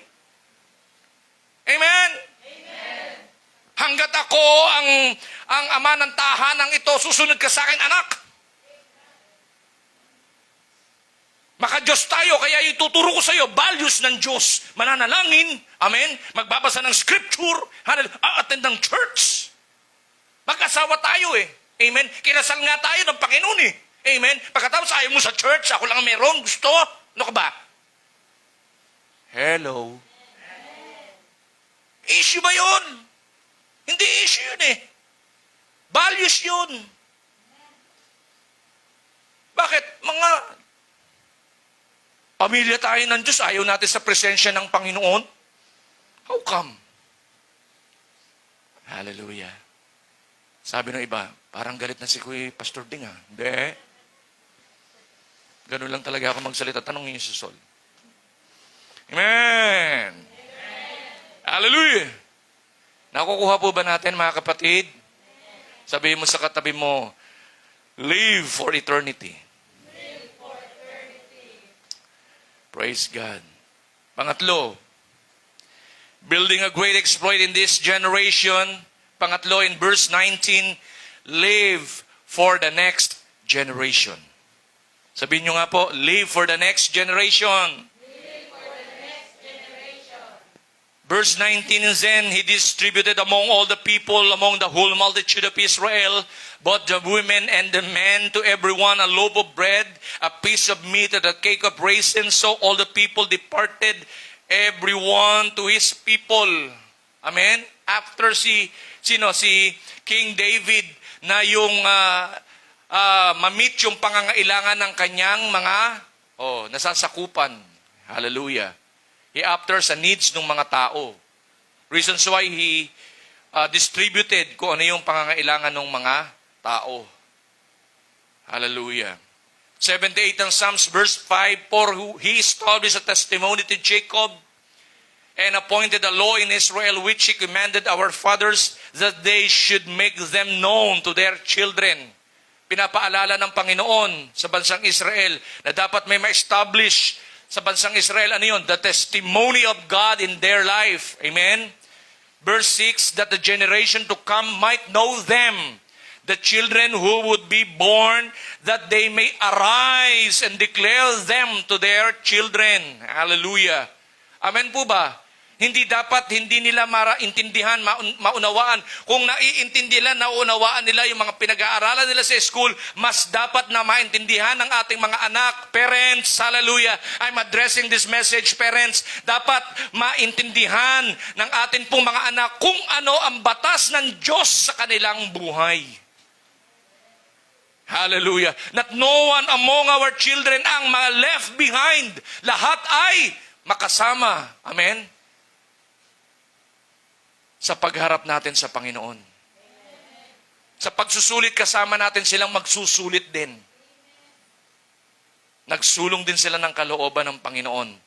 Amen? Hanggat ako ang ama ng tahanang ito, susunod ka sa akin, anak. Maka-Diyos tayo, kaya ituturo ko sa iyo, values ng Diyos. Mananalangin, amen? Magbabasa ng scripture, attend ng church. Mag-asawa tayo eh. Amen? Kinasal nga tayo ng Panginoon eh. Amen? Pagkatapos ayaw mo sa church, ako lang meron, gusto. Ano ka ba? Hello? Issue ba yun? Hindi issue yun eh. Values yun. Bakit? Mga pamilya tayo ng Diyos, ayaw natin sa presensya ng Panginoon? How come? Hallelujah. Sabi ng iba, parang galit na si Kuya Pastor Ding ah. Hindi. Ganun lang talaga ako magsalita. Tanongin niyo si Sol. Amen. Hallelujah. Nakukuha po ba natin mga kapatid? Sabihin mo sa katabi mo, live for eternity. Live for eternity. Praise God. Pangatlo, building a great exploit in this generation. Pangatlo, in verse 19, live for the next generation. Sabihin nyo nga po, live for the next generation. Verse 19, and then he distributed among all the people, among the whole multitude of Israel, both the women and the men, to everyone a loaf of bread, a piece of meat, and a cake of raisins. So all the people departed, everyone to his people. Amen? After si King David na yung ma-meet yung pangangailangan ng kanyang mga nasasakupan. Hallelujah. He after sa needs ng mga tao. Reasons why he distributed kung ano yung pangangailangan ng mga tao. Hallelujah. 78 ang Psalms verse 5, for he established a testimony to Jacob and appointed a law in Israel which he commanded our fathers that they should make them known to their children. Pinapaalala ng Panginoon sa bansang Israel na dapat may ma-establish sa bansang Israel, ano yun? The testimony of God in their life. Amen? Verse 6, that the generation to come might know them, the children who would be born, that they may arise and declare them to their children. Hallelujah. Amen po ba? Hindi nila maintindihan, maunawaan. Kung naiintindi nila, naunawaan nila yung mga pinag-aaralan nila sa school, mas dapat na maintindihan ng ating mga anak, parents, hallelujah. I'm addressing this message, parents. Dapat maintindihan ng ating pong mga anak kung ano ang batas ng Diyos sa kanilang buhay. Hallelujah. That no one among our children ang mga left behind. Lahat ay makasama. Amen? sa pagharap natin sa Panginoon. Sa pagsusulit, kasama natin silang magsusulit din. Nagsulong din sila ng kalooban ng Panginoon.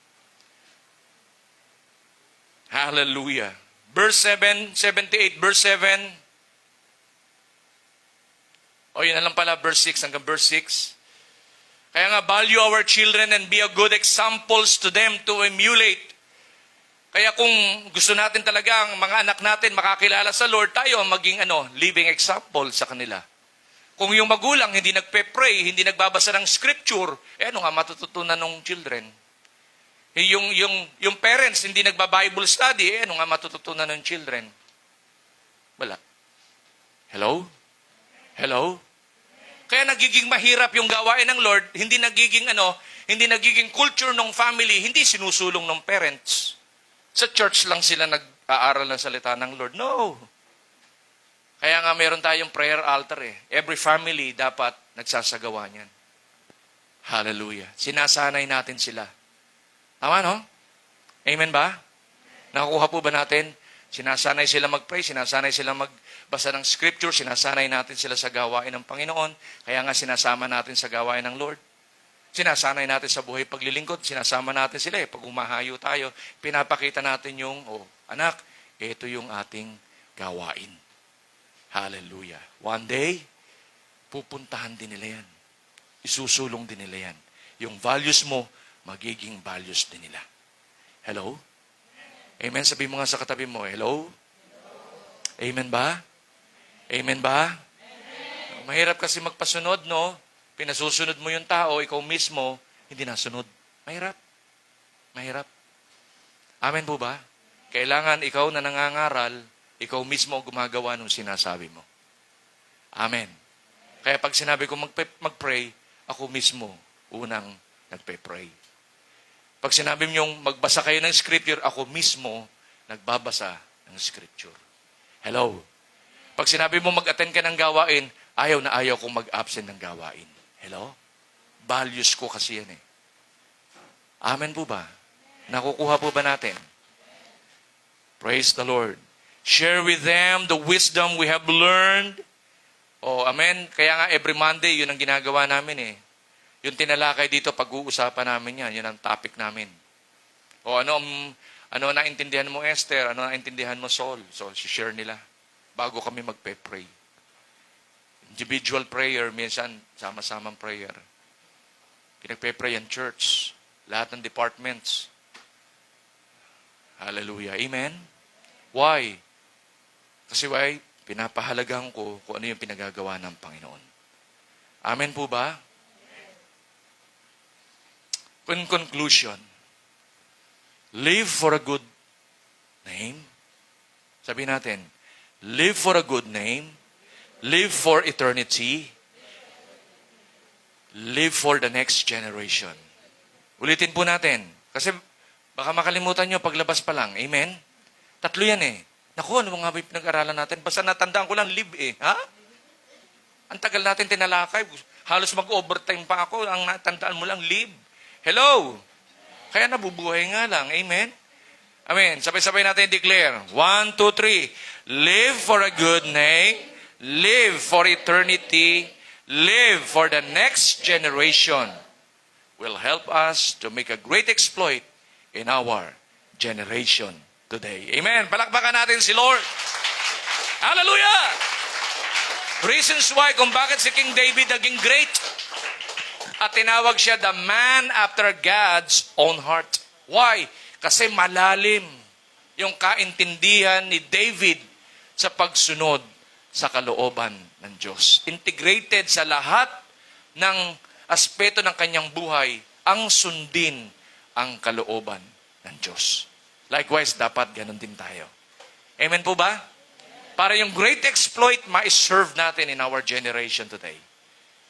Hallelujah. Verse 7, 78, verse 7. O yun na lang pala, verse 6 hanggang verse 6. Kaya nga, value our children and be a good examples to them to emulate. Kaya kung gusto natin talaga ang mga anak natin makakilala sa Lord, tayo ang maging living example sa kanila. Kung yung magulang hindi nagpe-pray, hindi nagbabasa ng scripture, ano nga matututunan ng children? Yung parents hindi nagba-Bible study, ano nga matututunan ng children? Wala. Hello? Hello? Kaya nagiging mahirap yung gawain ng Lord, hindi nagiging culture ng family, hindi sinusulong ng parents. Sa church lang sila nag-aaral ng salita ng Lord. No. Kaya nga meron tayong prayer altar eh. Every family dapat nagsasagawa niyan. Hallelujah. Sinasanay natin sila. Tama no? Amen ba? Nakukuha po ba natin? Sinasanay sila mag-pray, sinasanay sila magbasa ng scripture, sinasanay natin sila sa gawain ng Panginoon. Kaya nga sinasama natin sa gawain ng Lord. Sinasanay natin sa buhay paglilingkod, sinasama natin sila pag umahayo tayo, pinapakita natin yung, anak, ito yung ating gawain. Hallelujah. One day, pupuntahan din nila yan. Isusulong din nila yan. Yung values mo, magiging values din nila. Hello? Amen? Sabi mo nga sa katabi mo, hello? Amen ba? Amen ba? Amen. Mahirap kasi magpasunod, no? Pinasusunod mo yung tao, ikaw mismo, hindi nasunod. Mahirap. Mahirap. Amen po ba? Kailangan ikaw na nangangaral, ikaw mismo gumagawa ng sinasabi mo. Amen. Kaya pag sinabi ko mag-pray, ako mismo unang nagpe-pray. Pag sinabi mo yung magbasa kayo ng scripture, ako mismo nagbabasa ng scripture. Hello? Pag sinabi mo mag-attend ka ng gawain, ayaw na ayaw kong mag-absent ng gawain. Hello? Values ko kasi yan eh. Amen po ba? Nakukuha po ba natin? Praise the Lord. Share with them the wisdom we have learned. Oh, amen. Kaya nga every Monday, yun ang ginagawa namin eh. Yung tinalakay dito, pag-uusapan namin yan. Yun ang topic namin. O ano naintindihan mo Esther? Ano naintindihan mo Saul? So, share nila. Bago kami magpe-pray. Individual prayer, minsan sama-samang prayer. Pinagpe-pray ang church. Lahat ng departments. Hallelujah. Amen? Why? Kasi why? Pinapahalagahan ko kung ano yung pinagagawa ng Panginoon. Amen po ba? In conclusion, live for a good name. Sabi natin, live for a good name. Live for eternity. Live for the next generation. Ulitin po natin. Kasi baka makalimutan nyo paglabas pa lang. Amen? Tatlo yan eh. Naku, ano nga ba yung pinag-aralan natin? Basta natandaan ko lang, live eh. Ha? Ang tagal natin tinalakay. Halos mag-overtime pa ako. Ang natandaan mo lang, live. Hello? Kaya nabubuhay nga lang. Amen? Amen. Sabay-sabay natin declare. 1, 2, 3. Live for a good name. Live for eternity. Live for the next generation. Will help us to make a great exploit in our generation today. Amen. Palakpakan natin si Lord. Hallelujah! Reasons why kung bakit si King David naging great. At tinawag siya the man after God's own heart. Why? Kasi malalim yung kaintindihan ni David sa pagsunod sa kalooban ng Diyos. Integrated sa lahat ng aspeto ng kanyang buhay, ang sundin ang kalooban ng Diyos. Likewise, dapat ganun din tayo. Amen po ba? Para yung great exploit ma-serve natin in our generation today.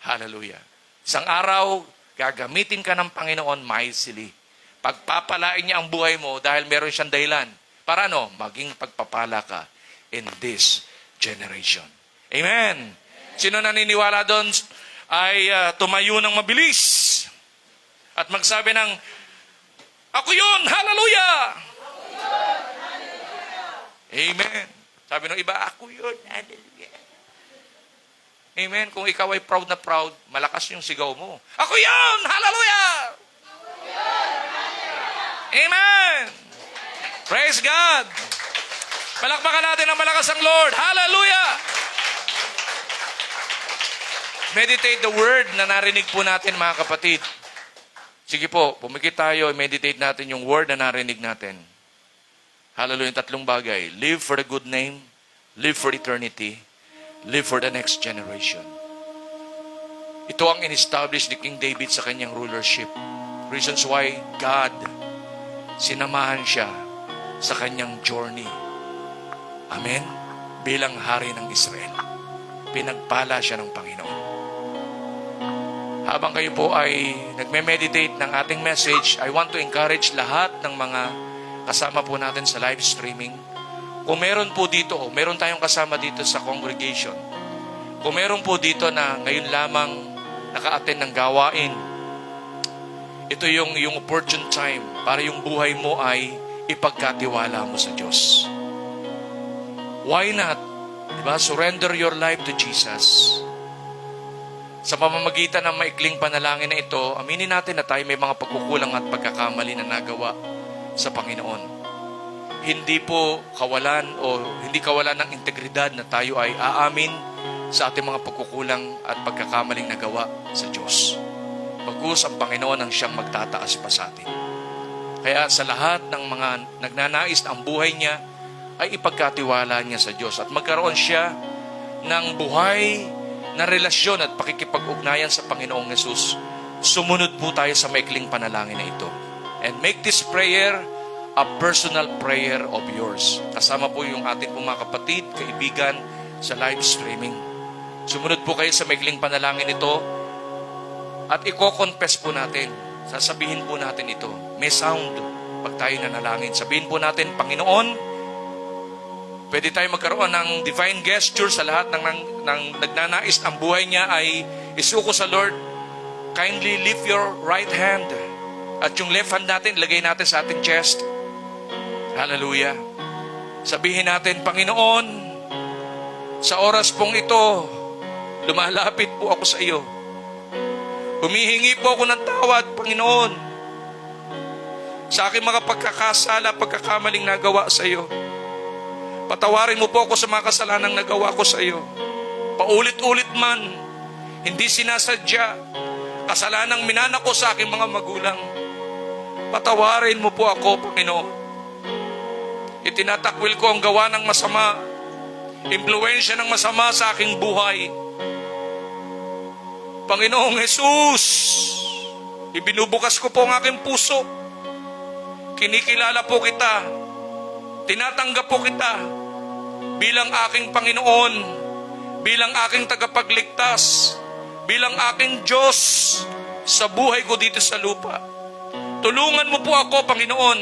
Hallelujah. Isang araw, gagamitin ka ng Panginoon mightily. Pagpapalain niya ang buhay mo dahil meron siyang dahilan. Para maging pagpapala ka in this generation. Amen. Sino naniniwala doon ay tumayo ng mabilis at magsabi ng, ako yun! Hallelujah! Amen. Sabi ng iba, ako yun. Hallelujah. Amen. Kung ikaw ay proud na proud, malakas yung sigaw mo. Ako yun! Hallelujah! Amen! Praise God! Palakpakan natin ang malakas ang Lord. Hallelujah! Meditate the word na narinig po natin, mga kapatid. Sige po, pumikit tayo, meditate natin yung word na narinig natin. Hallelujah, yung tatlong bagay. Live for the good name, live for eternity, live for the next generation. Ito ang in-establish ni King David sa kanyang rulership. Reasons why God, sinamahan siya sa kanyang journey. Amen? Bilang hari ng Israel. Pinagpala siya ng Panginoon. Habang kayo po ay nagme-meditate ng ating message, I want to encourage lahat ng mga kasama po natin sa live streaming. Kung meron po dito, meron tayong kasama dito sa congregation. Kung meron po dito na ngayon lamang naka-attend ng gawain, ito yung opportune time para yung buhay mo ay ipagkatiwala mo sa Diyos. Why not? Diba? Surrender your life to Jesus. Sa pamamagitan ng maikling panalangin na ito, aminin natin na tayo may mga pagkukulang at pagkakamali na nagawa sa Panginoon. Hindi po kawalan o hindi kawalan ng integridad na tayo ay aamin sa ating mga pagkukulang at pagkakamaling nagawa sa Diyos. Bagkus ang Panginoon ang siyang magtataas pa sa atin. Kaya sa lahat ng mga nagnanais ang buhay niya, ay ipagkatiwala niya sa Diyos at magkaroon siya ng buhay na relasyon at pakikipag-ugnayan sa Panginoong Yesus. Sumunod po tayo sa maikling panalangin na ito. And make this prayer a personal prayer of yours. Kasama po yung ating mga kapatid, kaibigan sa live streaming. Sumunod po kayo sa maikling panalangin ito at i-confess po natin. Sasabihin po natin ito. May sound pag tayo nanalangin. Sabihin po natin, Panginoon, pwede tayo magkaroon ng divine gesture sa lahat ng nagnanais ang buhay niya ay isuko sa Lord. Kindly lift your right hand. At yung left hand natin, ilagay natin sa ating chest. Hallelujah. Sabihin natin, Panginoon, sa oras pong ito, lumalapit po ako sa iyo. Humihingi po ako ng tawad, Panginoon, sa aking mga pagkakasala, pagkakamaling nagawa sa iyo. Patawarin mo po ako sa mga kasalanang nagawa ko sa iyo. Paulit-ulit man, hindi sinasadya, kasalanang minana ko sa aking mga magulang. Patawarin mo po ako, Panginoon. Itinatakwil ko ang gawa ng masama, impluwensya ng masama sa aking buhay. Panginoong Jesus, ibinubukas ko po ang aking puso. Kinikilala po kita. Tinatanggap po kita bilang aking Panginoon, bilang aking tagapagligtas, bilang aking Diyos sa buhay ko dito sa lupa. Tulungan mo po ako, Panginoon,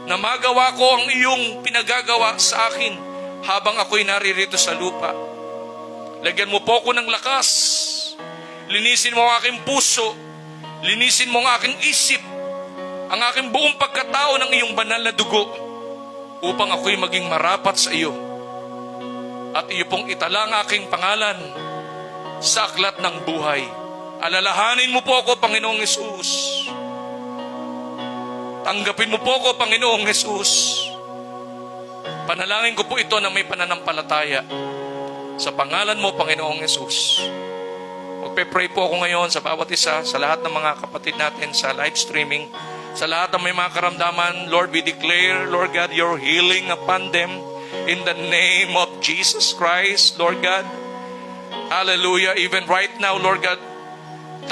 na magawa ko ang iyong pinagagawa sa akin habang ako'y naririto sa lupa. Lagyan mo po ako ng lakas. Linisin mo ang aking puso. Linisin mo ang aking isip, ang aking buong pagkatao ng iyong banal na dugo, upang ako'y maging marapat sa iyo. At iyo pong italang aking pangalan sa aklat ng buhay. Alalahanin mo po ako, Panginoong Yesus. Tanggapin mo po ako, Panginoong Yesus. Panalangin ko po ito na may pananampalataya. Sa pangalan mo, Panginoong Yesus. Magpe-pray po ako ngayon sa bawat isa, sa lahat ng mga kapatid natin sa live streaming, sa lahat ng may mga karamdaman. Lord, we declare, Lord God, your healing upon them in the name of Jesus Christ, Lord God. Hallelujah. Even right now, Lord God,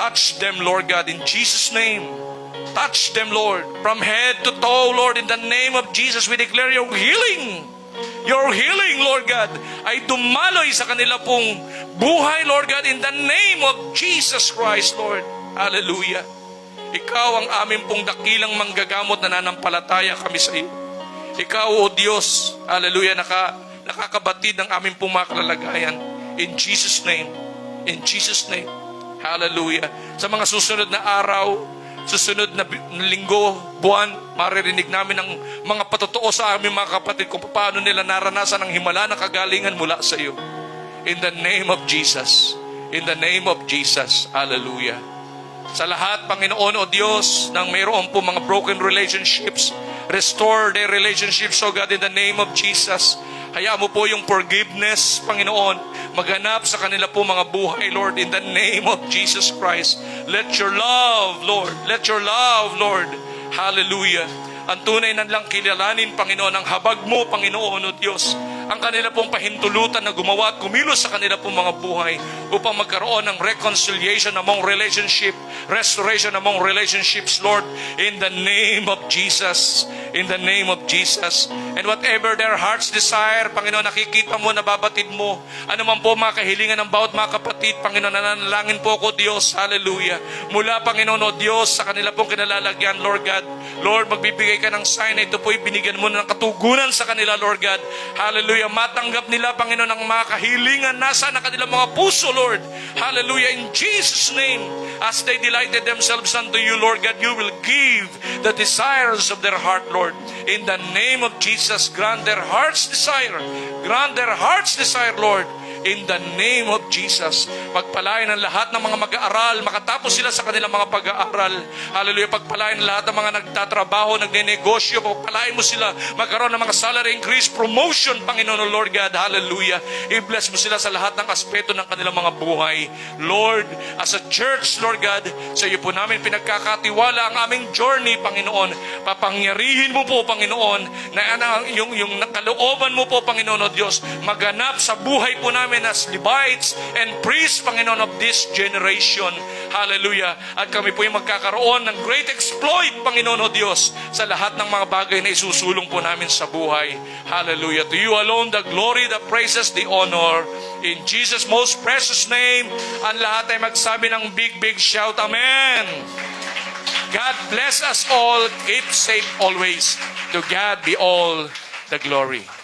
touch them, Lord God, in Jesus' name. Touch them, Lord, from head to toe, Lord, in the name of Jesus. We declare your healing. Your healing, Lord God, ay dumaloy sa kanila pong buhay, Lord God, in the name of Jesus Christ, Lord. Hallelujah. Ikaw ang aming pong dakilang manggagamot na nanampalataya kami sa iyo. Ikaw, O Diyos, hallelujah, nakakabatid ng aming pong mga kalalagayan. In Jesus' name. In Jesus' name. Hallelujah. Sa mga susunod na araw, susunod na linggo, buwan, maririnig namin ang mga patotoo sa aming mga kapatid kung paano nila naranasan ang himala na kagalingan mula sa iyo. In the name of Jesus. In the name of Jesus. Hallelujah. Sa lahat, Panginoon o Diyos, nang mayroon po mga broken relationships, restore their relationships, O God, in the name of Jesus. Hayaan mo po yung forgiveness, Panginoon, maganap sa kanila po mga buhay, Lord, in the name of Jesus Christ. Let your love, Lord, let your love, Lord, hallelujah. Ang tunay na lang kilalanin, Panginoon, ang habag mo, Panginoon o Diyos, ang kanila pong pahintulutan na gumawa at kumilos sa kanila pong mga buhay upang magkaroon ng reconciliation among relationship, restoration among relationships, Lord, in the name of Jesus. In the name of Jesus. And whatever their hearts desire, Panginoon, nakikita mo, nababatid mo. Ano man po mga kahilingan ng bawat mga kapatid, Panginoon, nananalangin po ko, Diyos, hallelujah. Mula, Panginoon o Diyos, sa kanila pong kinalalagyan, Lord God. Lord, magbibigay ka ng sign na ito po'y binigyan mo ng katugunan sa kanila, Lord God. Hallelujah. Matanggap nila, Panginoon, ang mga kahilingan nasa na kanilang mga puso, Lord. Hallelujah. In Jesus' name, as they delighted themselves unto you, Lord God, you will give the desires of their heart, Lord. In the name of Jesus, grant their heart's desire. Grant their heart's desire, Lord. In the name of Jesus. Pagpalain ang lahat ng mga mag-aaral, makatapos sila sa kanilang mga pag-aaral. Hallelujah. Pagpalain ang lahat ng mga nagtatrabaho, nagnenegosyo. Pagpalain mo sila, magkaroon ng mga salary increase, promotion, Panginoon, Lord God. Hallelujah. I-bless mo sila sa lahat ng aspeto ng kanilang mga buhay. Lord, as a church, Lord God, sa iyo po namin pinagkakatiwala ang aming journey, Panginoon. Papangyarihin mo po, Panginoon, na yung kalooban mo po, Panginoon o Diyos, maganap sa buhay po namin as Levites and priests, Panginoon, of this generation. Hallelujah. At kami po yung magkakaroon ng great exploit, Panginoon o Diyos, sa lahat ng mga bagay na isusulong po namin sa buhay. Hallelujah. To you alone the glory, the praises, the honor. In Jesus' most precious name, ang lahat ay magsabi ng big shout, Amen. God bless us all. Keep safe always. To God be all the glory.